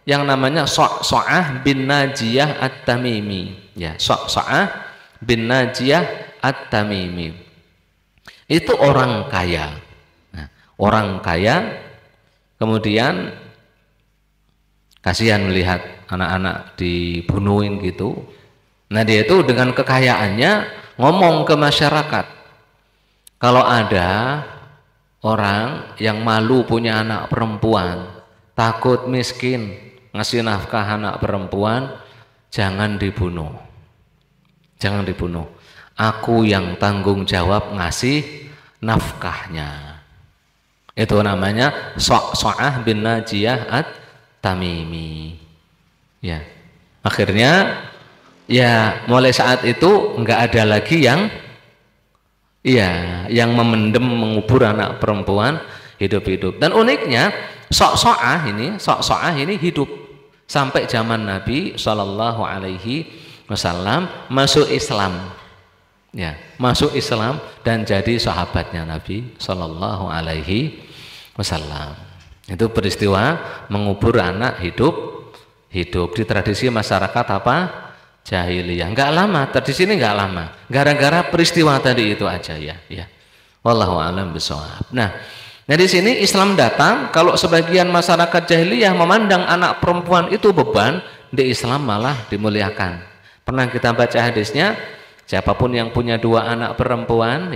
yang namanya So'ah bin Najiyah At-Tamimi. Ya, So'ah bin Najiyah At-Tamimi. Itu orang kaya. Nah, orang kaya kemudian kasihan melihat anak-anak dibunuhin gitu. Nah dia itu dengan kekayaannya ngomong ke masyarakat, kalau ada orang yang malu punya anak perempuan, takut miskin ngasih nafkah anak perempuan, jangan dibunuh, jangan dibunuh. Aku yang tanggung jawab ngasih nafkahnya. Itu namanya So'ah bin Najiyah At-Tamimi. Ya, akhirnya ya mulai saat itu nggak ada lagi yang memendam, mengubur anak perempuan hidup-hidup. Dan uniknya So'ah ini hidup sampai zaman Nabi Shallallahu Alaihi Wasallam masuk Islam. Ya, masuk Islam dan jadi sahabatnya Nabi Shallallahu Alaihi Wasallam. Itu peristiwa mengubur anak hidup di tradisi masyarakat apa? Jahiliyah. Enggak lama, tradisi ini enggak lama. Gara-gara peristiwa tadi itu aja ya. Wallahu a'lam bishawab. Nah, di sini Islam datang, kalau sebagian masyarakat jahiliyah memandang anak perempuan itu beban, di Islam malah dimuliakan. Pernah kita baca hadisnya, siapapun yang punya dua anak perempuan,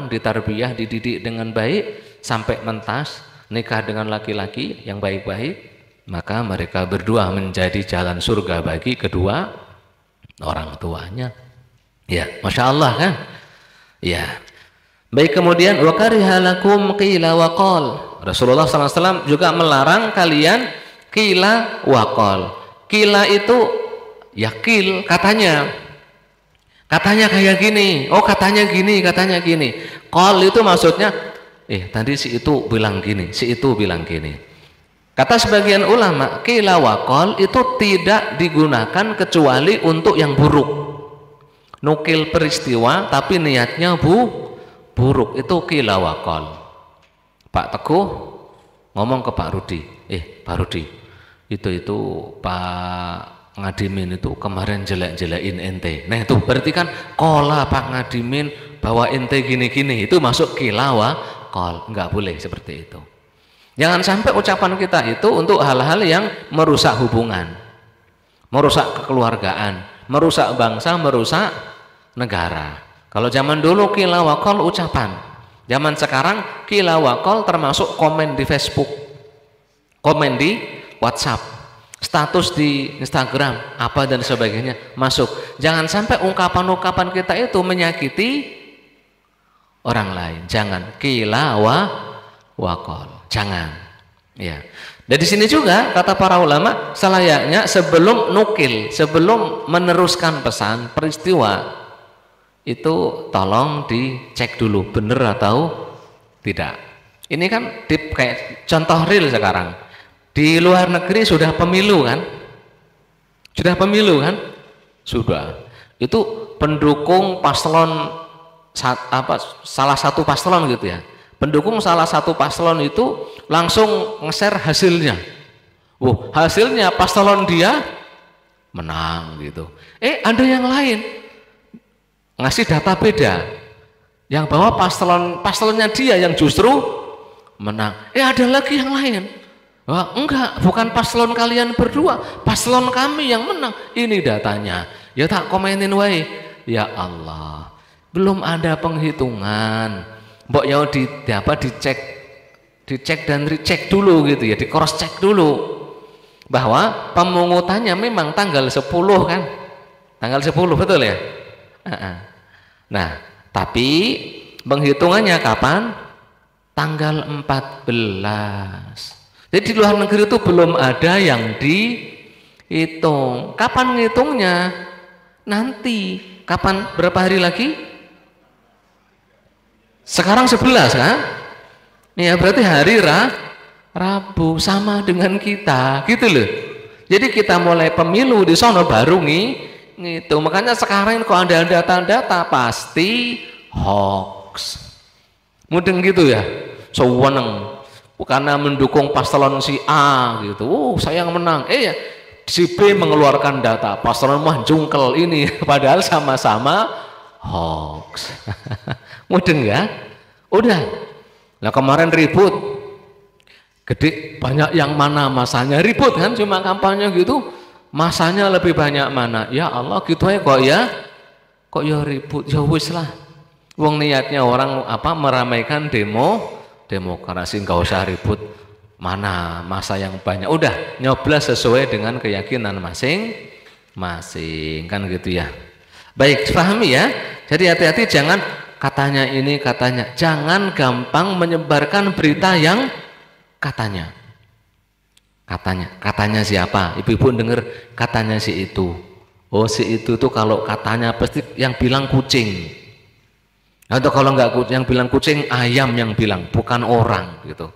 ditarbiyah, dididik dengan baik sampai mentas, nikah dengan laki-laki yang baik-baik, maka mereka berdua menjadi jalan surga bagi kedua orang tuanya. Ya, Masya Allah kan? Ya. Baik, kemudian wa kariha lakum qila wa qal. Rasulullah SAW juga melarang kalian qila wa qal. Qila itu ya qil, katanya kayak gini, oh katanya gini. Qal itu maksudnya tadi si itu bilang gini, si itu bilang gini. Kata sebagian ulama, qila wa qal itu tidak digunakan kecuali untuk yang buruk. Nukil peristiwa tapi niatnya buruk, itu qila wa qal. Pak Teguh ngomong ke Pak Rudi, Pak Rudi, itu Pak Ngadimin itu kemarin jelek-jelekin ente. Nah itu berarti kan qala Pak Ngadimin bahwa ente gini-gini, itu masuk qila wa qal. Enggak boleh seperti itu. Jangan sampai ucapan kita itu untuk hal-hal yang merusak hubungan, merusak kekeluargaan, merusak bangsa, merusak negara. Kalau zaman dulu qila wa qal ucapan, zaman sekarang qila wa qal termasuk komen di Facebook, komen di WhatsApp. status di Instagram apa dan sebagainya masuk. Jangan sampai ungkapan-ungkapan kita itu menyakiti orang lain. Jangan qila wa qal. Jangan. Ya. Dan di sini juga kata para ulama selayaknya sebelum nukil, sebelum meneruskan pesan peristiwa itu tolong dicek dulu benar atau tidak. Ini kan tip kayak contoh real sekarang. Di luar negeri sudah pemilu kan? Sudah pemilu kan? Sudah. Itu pendukung paslon salah satu paslon gitu ya. Pendukung salah satu paslon itu langsung nge-share hasilnya. Hasilnya paslon dia menang gitu. Ada yang lain ngasih data beda. Yang bahwa paslonnya dia yang justru menang. Ada lagi yang lain. Enggak, bukan paslon kalian berdua, paslon kami yang menang. Ini datanya. Ya tak komenin wae. Ya Allah, belum ada penghitungan. Mbok ya dicek dan recheck dulu gitu ya, di cross check dulu bahwa pemungutannya memang tanggal 10 kan? Tanggal 10 betul ya? Nah, tapi penghitungannya kapan? Tanggal 14. Jadi di luar negeri itu belum ada yang dihitung. Kapan ngitungnya? Nanti. Kapan? Berapa hari lagi? Sekarang 11 kan? Ya berarti hari Rabu sama dengan kita, gitu loh. Jadi kita mulai pemilu di sono baru ngitung. Makanya sekarang kalau ada data-data pasti hoax. Mudeng gitu ya. Seweneng. Karena mendukung paslon si A gitu, saya yang menang. Ya, si B mengeluarkan data, paslon mah jungkel ini, padahal sama-sama hoax. Mudeng ya? Udah. Nah kemarin ribut, gede banyak yang mana masanya ribut kan, cuma kampanye gitu, masanya lebih banyak mana? Ya Allah gitu ya kok ya ribut, ya wis lah. Wong niatnya orang meramaikan demokrasi, nggak usah ribut mana masa yang banyak, udah nyoblos sesuai dengan keyakinan masing-masing kan gitu ya. Baik, pahami ya. Jadi hati-hati, jangan katanya ini katanya, jangan gampang menyebarkan berita yang katanya siapa, ibu-ibu denger katanya si itu, si itu tuh kalau katanya pasti yang bilang kucing. Atau kalau enggak yang bilang kucing, ayam yang bilang, bukan orang gitu.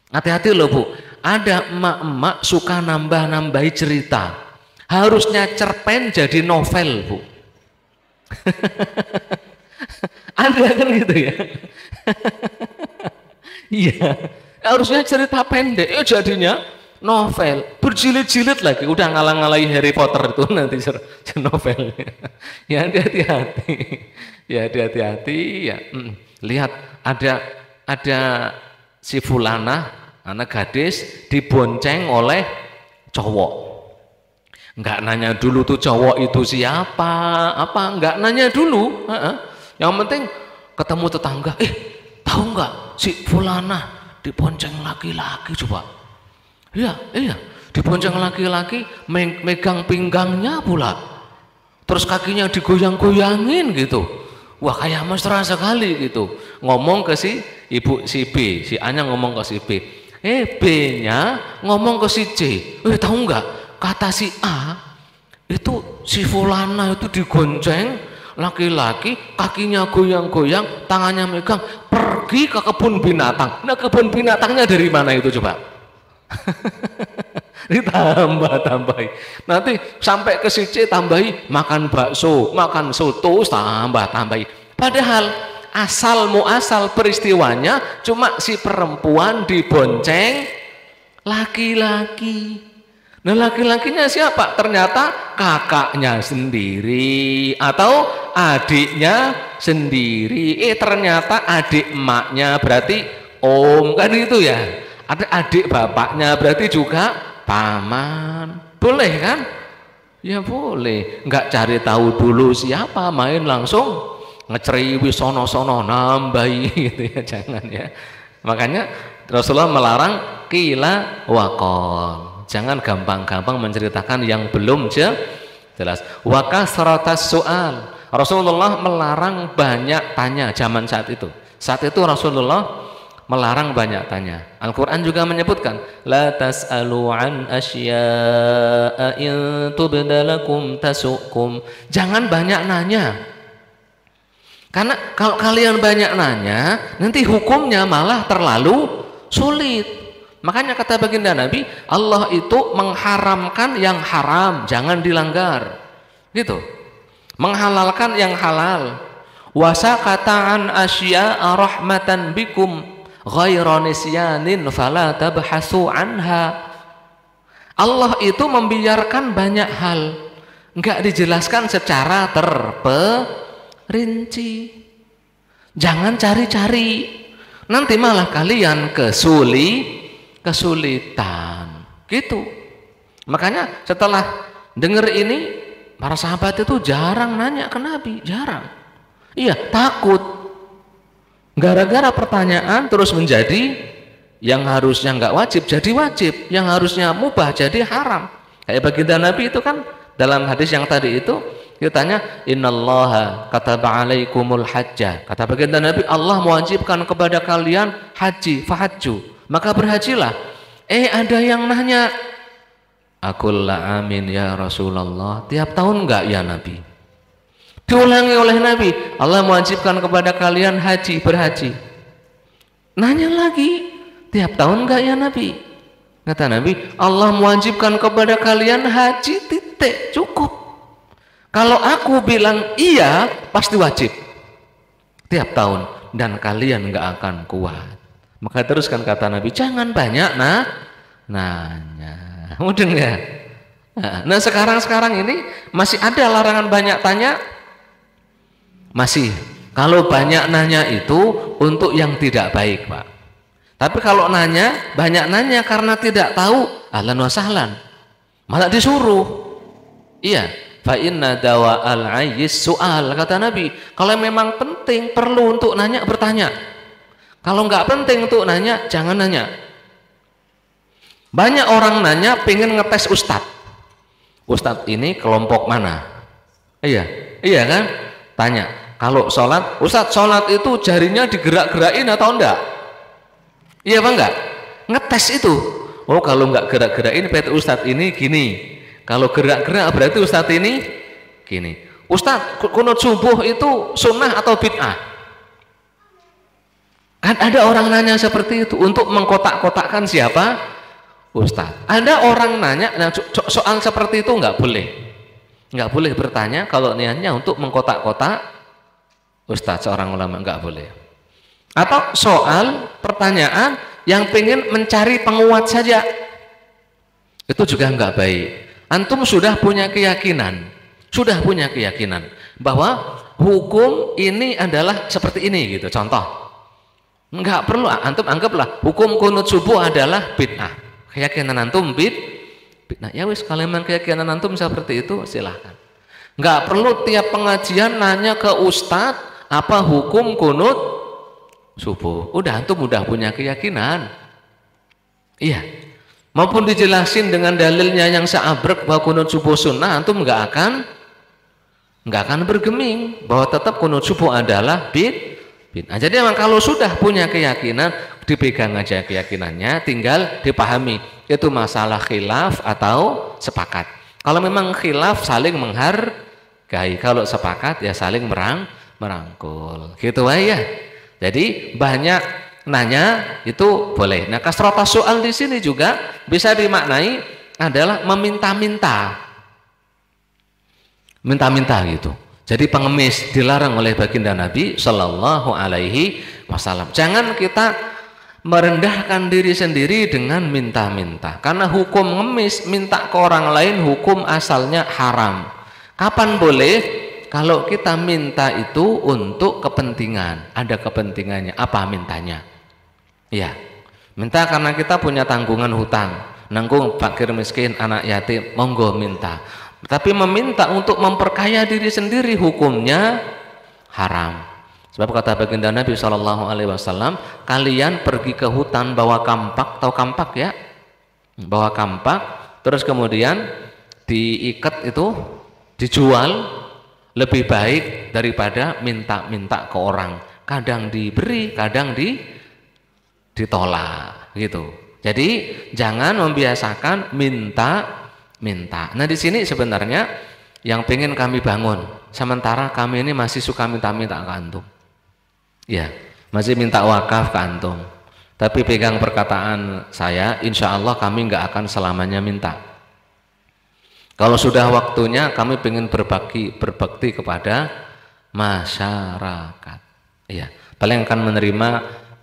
Hati-hati loh Bu, ada emak-emak suka nambah-nambahi cerita. Harusnya cerpen jadi novel Bu. Ada kan gitu ya. Iya, harusnya cerita pendek, jadinya novel, berjilid-jilid lagi, udah ngalang-ngalai Harry Potter itu nanti novelnya. Ya hati-hati. Ya hati-hati ya. Lihat ada si fulana, anak gadis dibonceng oleh cowok. Enggak nanya dulu tuh cowok itu siapa, enggak nanya dulu. Yang penting ketemu tetangga, tahu enggak si fulana dibonceng laki-laki coba. Iya, dibonceng laki-laki, megang pinggangnya pula. Terus kakinya digoyang-goyangin gitu. Wah kayak mesra sekali gitu. Ngomong ke si ibu si B, si A nya ngomong ke si B. B-nya ngomong ke si C. Tahu nggak? Kata si A itu si fulana itu digonceng laki-laki, kakinya goyang-goyang, tangannya megang, pergi ke kebun binatang. Nah kebun binatangnya dari mana itu coba? Ditambah-tambahi. Nanti sampai ke si C tambahi makan bakso, makan soto, tambah-tambahi. Padahal asal muasal peristiwanya cuma si perempuan dibonceng laki-laki. Nah laki-lakinya siapa? Ternyata kakaknya sendiri atau adiknya sendiri. Ternyata adik emaknya, berarti om kan itu ya. Ada adik bapaknya, berarti juga paman. Boleh kan? Ya boleh. Enggak cari tahu dulu siapa, main langsung ngeceriwi sono-sono nambahi gitu ya, jangan ya. Makanya Rasulullah melarang qila wa qal. Jangan gampang-gampang menceritakan yang belum jelas. Wa kasratas su'al. Rasulullah melarang banyak tanya zaman saat itu. Saat itu Rasulullah melarang banyak tanya. Al-Quran juga menyebutkan, la tas'alu an asya'a in tubda lakum tasukum. Jangan banyak nanya. Karena kalau kalian banyak nanya, nanti hukumnya malah terlalu sulit. Makanya kata baginda Nabi, Allah itu mengharamkan yang haram, jangan dilanggar. Gitu. Menghalalkan yang halal. Wa sakata an asya'a rahmatan bikum ghairu nisyanin fala tabhasu anha. Allah itu membiarkan banyak hal, enggak dijelaskan secara terperinci. Jangan cari-cari, nanti malah kalian kesulitan gitu. Makanya setelah dengar ini, para sahabat itu jarang nanya ke Nabi, jarang. Iya, takut gara-gara pertanyaan terus menjadi yang harusnya nggak wajib jadi wajib, yang harusnya mubah jadi haram. Kayak baginda Nabi itu kan dalam hadis yang tadi itu ditanya, innallaha kataba alaikumul hajjah. Kata baginda Nabi, Allah mewajibkan kepada kalian haji, fahajju, maka berhajilah. Ada yang nanya, akulla amin ya Rasulullah, tiap tahun enggak ya Nabi? Diulangi oleh Nabi, Allah mewajibkan kepada kalian haji, berhaji. Nanya lagi, tiap tahun enggak ya Nabi? Kata Nabi, Allah mewajibkan kepada kalian haji, titik, cukup. Kalau aku bilang iya, pasti wajib tiap tahun, dan kalian enggak akan kuat. Maka teruskan kata Nabi, jangan banyak nanya. Mudeng ya? Nah sekarang ini masih ada larangan banyak tanya. Masih. Kalau banyak nanya itu untuk yang tidak baik, Pak. Tapi kalau banyak nanya karena tidak tahu, ahlan wa sahlan, malah disuruh. Iya, fa inna dawa al-ayis su'al, kata Nabi. Kalau memang penting, perlu untuk nanya, bertanya. Kalau nggak penting untuk nanya, jangan nanya. Banyak orang nanya pengen ngetes ustadz. Ustadz ini kelompok mana? Iya kan? Tanya, kalau sholat, ustadz sholat itu jarinya digerak-gerakin atau enggak? Iya apa enggak? Ngetes itu. Oh kalau enggak gerak-gerakin berarti ustadz ini gini. Kalau gerak-gerak berarti ustadz ini gini. Ustadz, kunut subuh itu sunnah atau bid'ah? Kan ada orang nanya seperti itu untuk mengkotak-kotakkan siapa? Ustadz. Ada orang nanya, soal seperti itu nggak boleh bertanya kalau niatnya untuk mengkotak-kotak ustadz, seorang ulama, nggak boleh. Atau soal pertanyaan yang pengen mencari penguat saja, itu juga nggak baik. Antum sudah punya keyakinan bahwa hukum ini adalah seperti ini gitu. Contoh, nggak perlu antum anggaplah hukum kunut subuh adalah bid'ah. Keyakinan antum bid'ah. Ya wis, kalau memang keyakinan antum seperti itu silahkan. Nggak perlu tiap pengajian nanya ke ustadz apa hukum kunut subuh. Udah antum udah punya keyakinan. Iya. Maupun dijelasin dengan dalilnya yang seabrek bahwa kunut subuh sunnah, antum nggak akan bergeming bahwa tetap kunut subuh adalah bid'ah. Jadi memang kalau sudah punya keyakinan, dipegang aja keyakinannya, tinggal dipahami itu masalah khilaf atau sepakat. Kalau memang khilaf saling menghargai, kalau sepakat ya saling merangkul. Gitu ya. Jadi banyak nanya itu boleh. Nah, kasratas soal di sini juga bisa dimaknai adalah meminta-minta. Minta-minta gitu. Jadi pengemis dilarang oleh baginda Nabi Shallallahu Alaihi Wasallam. Jangan kita merendahkan diri sendiri dengan minta-minta. Karena hukum ngemis minta ke orang lain hukum asalnya haram. Kapan boleh? Kalau kita minta itu untuk kepentingan, ada kepentingannya. Apa mintanya? Ya, minta karena kita punya tanggungan hutang, nanggung fakir miskin, anak yatim, monggo minta. Tapi meminta untuk memperkaya diri sendiri hukumnya haram. Sebab kata baginda Nabi Shallallahu Alaihi Wasallam, kalian pergi ke hutan bawa kampak, tahu kampak ya? bawa kampak, terus kemudian diikat itu, dijual, lebih baik daripada minta-minta ke orang. Kadang diberi, kadang ditolak, gitu. Jadi jangan membiasakan minta-minta. Nah di sini sebenarnya yang pengen kami bangun, sementara kami ini masih suka minta-minta ke antum. Ya, masih minta wakaf ke antum. Tapi pegang perkataan saya, insya Allah kami nggak akan selamanya minta. Kalau sudah waktunya kami ingin berbakti kepada masyarakat. Iya, paling akan menerima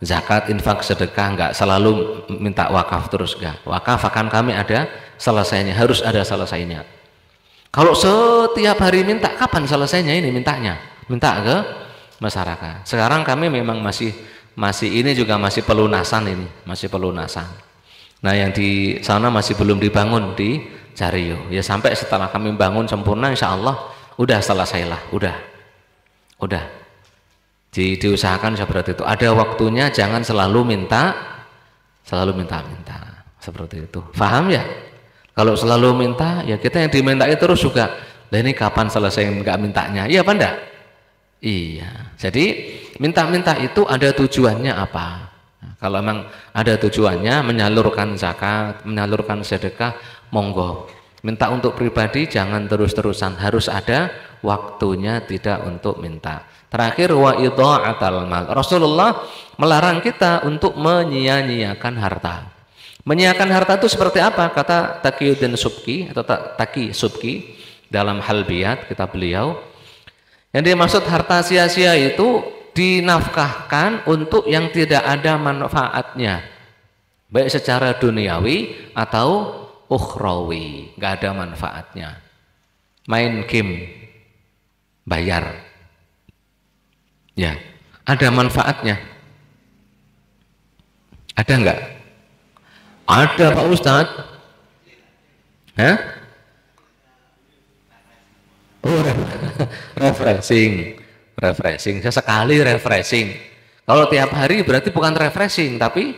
zakat, infak, sedekah, nggak selalu minta wakaf terus, nggak. Wakaf akan kami ada selesainya, harus ada selesainya. Kalau setiap hari minta, kapan selesainya ini mintanya? Minta ke masyarakat. Sekarang kami memang masih ini juga masih pelunasan ini, masih pelunasan. Nah yang di sana masih belum dibangun di Cario. Ya sampai setelah kami bangun sempurna, insya Allah udah selesailah, udah. Diusahakan seperti itu. Ada waktunya, jangan selalu minta, seperti itu. Paham ya? Kalau selalu minta, ya kita yang dimintai terus juga. Nah ini kapan selesai nggak mintanya? Iya apa enggak? Iya. Jadi minta-minta itu ada tujuannya apa? Nah, kalau memang ada tujuannya menyalurkan zakat, menyalurkan sedekah, monggo. Minta untuk pribadi jangan terus-terusan, harus ada waktunya, tidak untuk minta. Terakhir wa idha'atal mal. Rasulullah melarang kita untuk menyia-nyiakan harta. Menyia-nyiakan harta itu seperti apa? Kata Taqiyuddin Subki atau Taqi Subki dalam Halbiyat kitab beliau. Yang dimaksud harta sia-sia itu dinafkahkan untuk yang tidak ada manfaatnya, baik secara duniawi atau ukhrawi, nggak ada manfaatnya. Main game bayar, ya ada manfaatnya? Ada nggak? Ada Pak Ustadz. Hah? Oh, refreshing, sesekali refreshing. Kalau tiap hari berarti bukan refreshing, tapi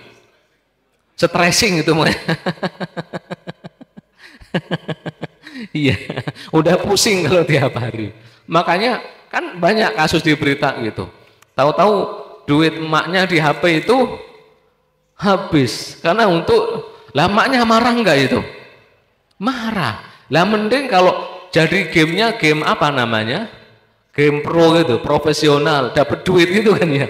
stressing itu mah. Iya, udah pusing kalau tiap hari. Makanya kan banyak kasus di berita gitu. Tahu-tahu duit emaknya di HP itu habis karena lah emaknya marah nggak itu? Marah. Lah mending kalau jadi gamenya game apa namanya? Game pro gitu, profesional, dapat duit gitu kan ya.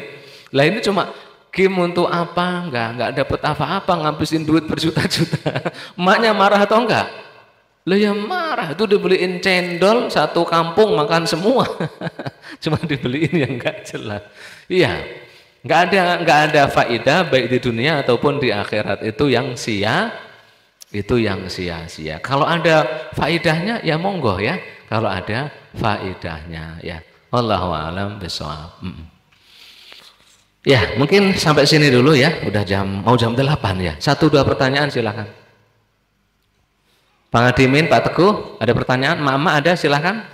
Lah ini cuma game untuk apa? Enggak dapat apa-apa, ngabisin duit berjuta-juta. Emaknya marah atau enggak? Lah ya marah, itu dibeliin cendol satu kampung makan semua. Cuma dibeliin yang enggak jelas. Iya. Enggak ada faedah baik di dunia ataupun di akhirat, itu yang sia-sia. Kalau ada faedahnya ya monggo ya. Kalau ada faedahnya ya. Wallahu a'lam bishawab. Ya, mungkin sampai sini dulu ya. Udah mau jam 8 ya. 1-2 pertanyaan silakan. Pak Adimin, Pak Teguh, ada pertanyaan? Mama ada, silakan.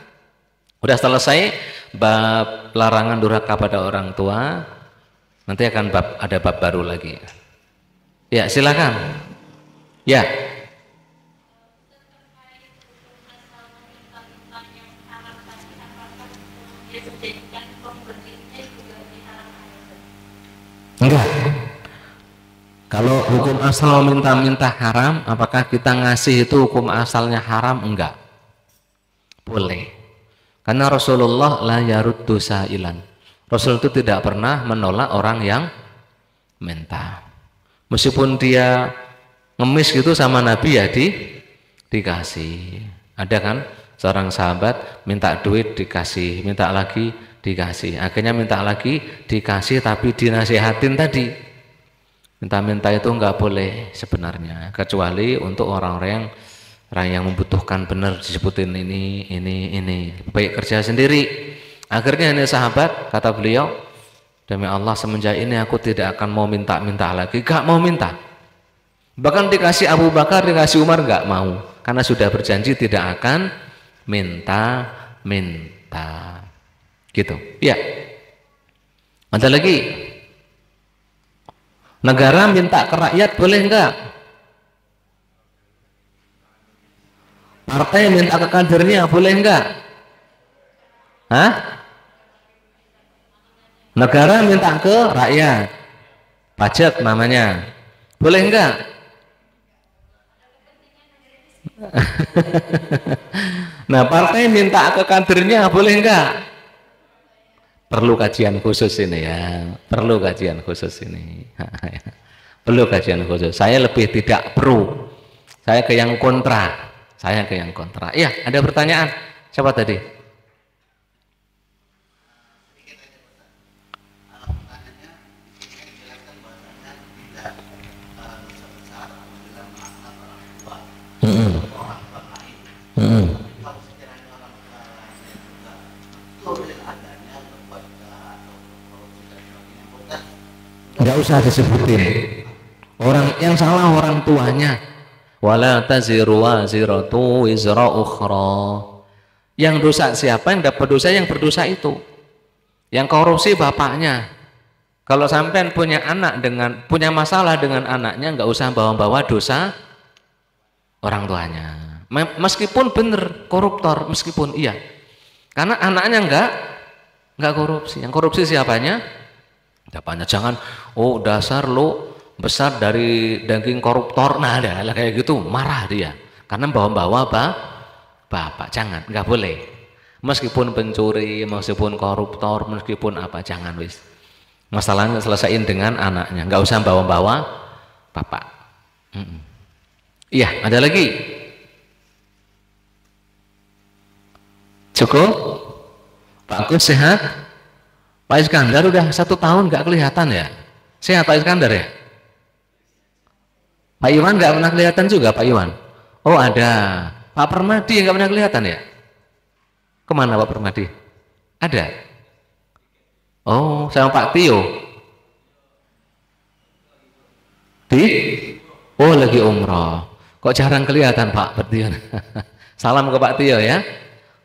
Udah selesai bab larangan durhaka pada orang tua. Nanti akan ada bab baru lagi. Ya, silakan. Ya. Enggak. Kalau hukum asal minta-minta haram, apakah kita ngasih itu hukum asalnya haram? Enggak. Boleh. Karena Rasulullah la yaruddu sa'ilan. Rasul itu tidak pernah menolak orang yang minta. Meskipun dia ngemis gitu sama Nabi ya dikasih. Ada kan seorang sahabat minta duit dikasih, minta lagi dikasih, akhirnya minta lagi dikasih, tapi dinasihatin tadi minta-minta itu enggak boleh sebenarnya, kecuali untuk orang-orang yang membutuhkan, benar disebutin ini baik kerja sendiri. Akhirnya ini sahabat, kata beliau, demi Allah semenjak ini aku tidak akan mau minta-minta lagi, gak mau minta. Bahkan dikasih Abu Bakar, dikasih Umar gak mau, karena sudah berjanji tidak akan minta. Gitu. Ya. Ada lagi. Negara minta ke rakyat boleh enggak? Partai minta ke kadernya boleh enggak? Hah? Negara minta ke rakyat, pajak namanya, boleh enggak? Nah, partai minta ke kadernya boleh enggak? Perlu kajian khusus ini ya, perlu kajian khusus ini. Perlu kajian khusus. Saya lebih tidak pro, saya ke yang kontra, saya ke yang kontra. Iya, ada pertanyaan? Siapa tadi? Nggak usah disebutin. Orang yang salah orang tuanya. Wala taziru waziratu wizra ukhra. Yang dosa siapa? Yang dapat dosa yang berdosa itu. Yang korupsi bapaknya. Kalau sampean punya anak dengan punya masalah dengan anaknya, nggak usah bawa-bawa dosa orang tuanya. Meskipun benar koruptor, meskipun iya. Karena anaknya nggak korupsi. Yang korupsi siapanya? Bapaknya. Jangan, oh dasar lo besar dari daging koruptor, nah ada kayak gitu, marah dia karena bawa-bawa bapak. Jangan, nggak boleh, meskipun pencuri, meskipun koruptor, meskipun apa, jangan. Wis masalahnya selesaiin dengan anaknya, nggak usah bawa-bawa bapak. Iya, ada lagi? Cukup? Pak Agus sehat? Pak Iskandar udah 1 tahun nggak kelihatan ya? Sehat Pak Iskandar ya? Pak Iwan nggak pernah kelihatan juga Pak Iwan? Oh ada. Pak Permadi nggak pernah kelihatan ya? Kemana Pak Permadi? Ada? Oh sama Pak Tio? Oh lagi umroh. Kok jarang kelihatan Pak Tio? Salam ke Pak Tio ya.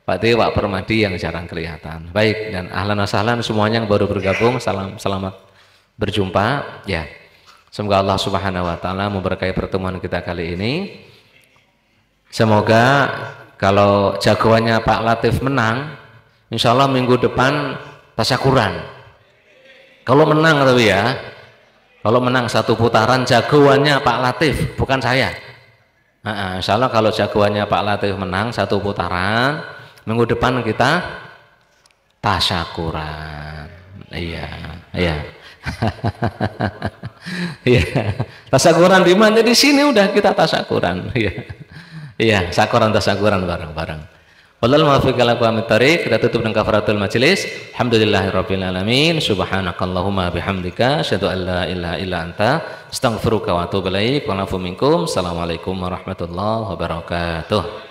Pak Tio, Pak Permadi yang jarang kelihatan. Baik, dan ahlan wa sahlan semuanya yang baru bergabung, selamat berjumpa ya. Semoga Allah Subhanahu wa taala memberkahi pertemuan kita kali ini. Semoga kalau jagoannya Pak Latif menang, insya Allah minggu depan tasyakuran. Kalau menang tapi ya, kalau menang 1 putaran jagoannya Pak Latif, bukan saya. Insya Allah kalau jagoannya Pak Latif menang 1 putaran, minggu depan kita tasyakuran. Iya. Iya. Tasyakuran di mana? Di sini udah kita tasyakuran. Iya, tasyakuran bareng-bareng. Wallahul muwaffiq ila aqwamit thoriq. Kita tutup dengan kafaratul majelis. Alhamdulillahirabbil alamin. Subhanakallahumma bihamdika asyhadu an la ilaha illa anta astaghfiruka wa atubu ilaik. Wa lafu minkum. Assalamualaikum warahmatullahi wabarakatuh.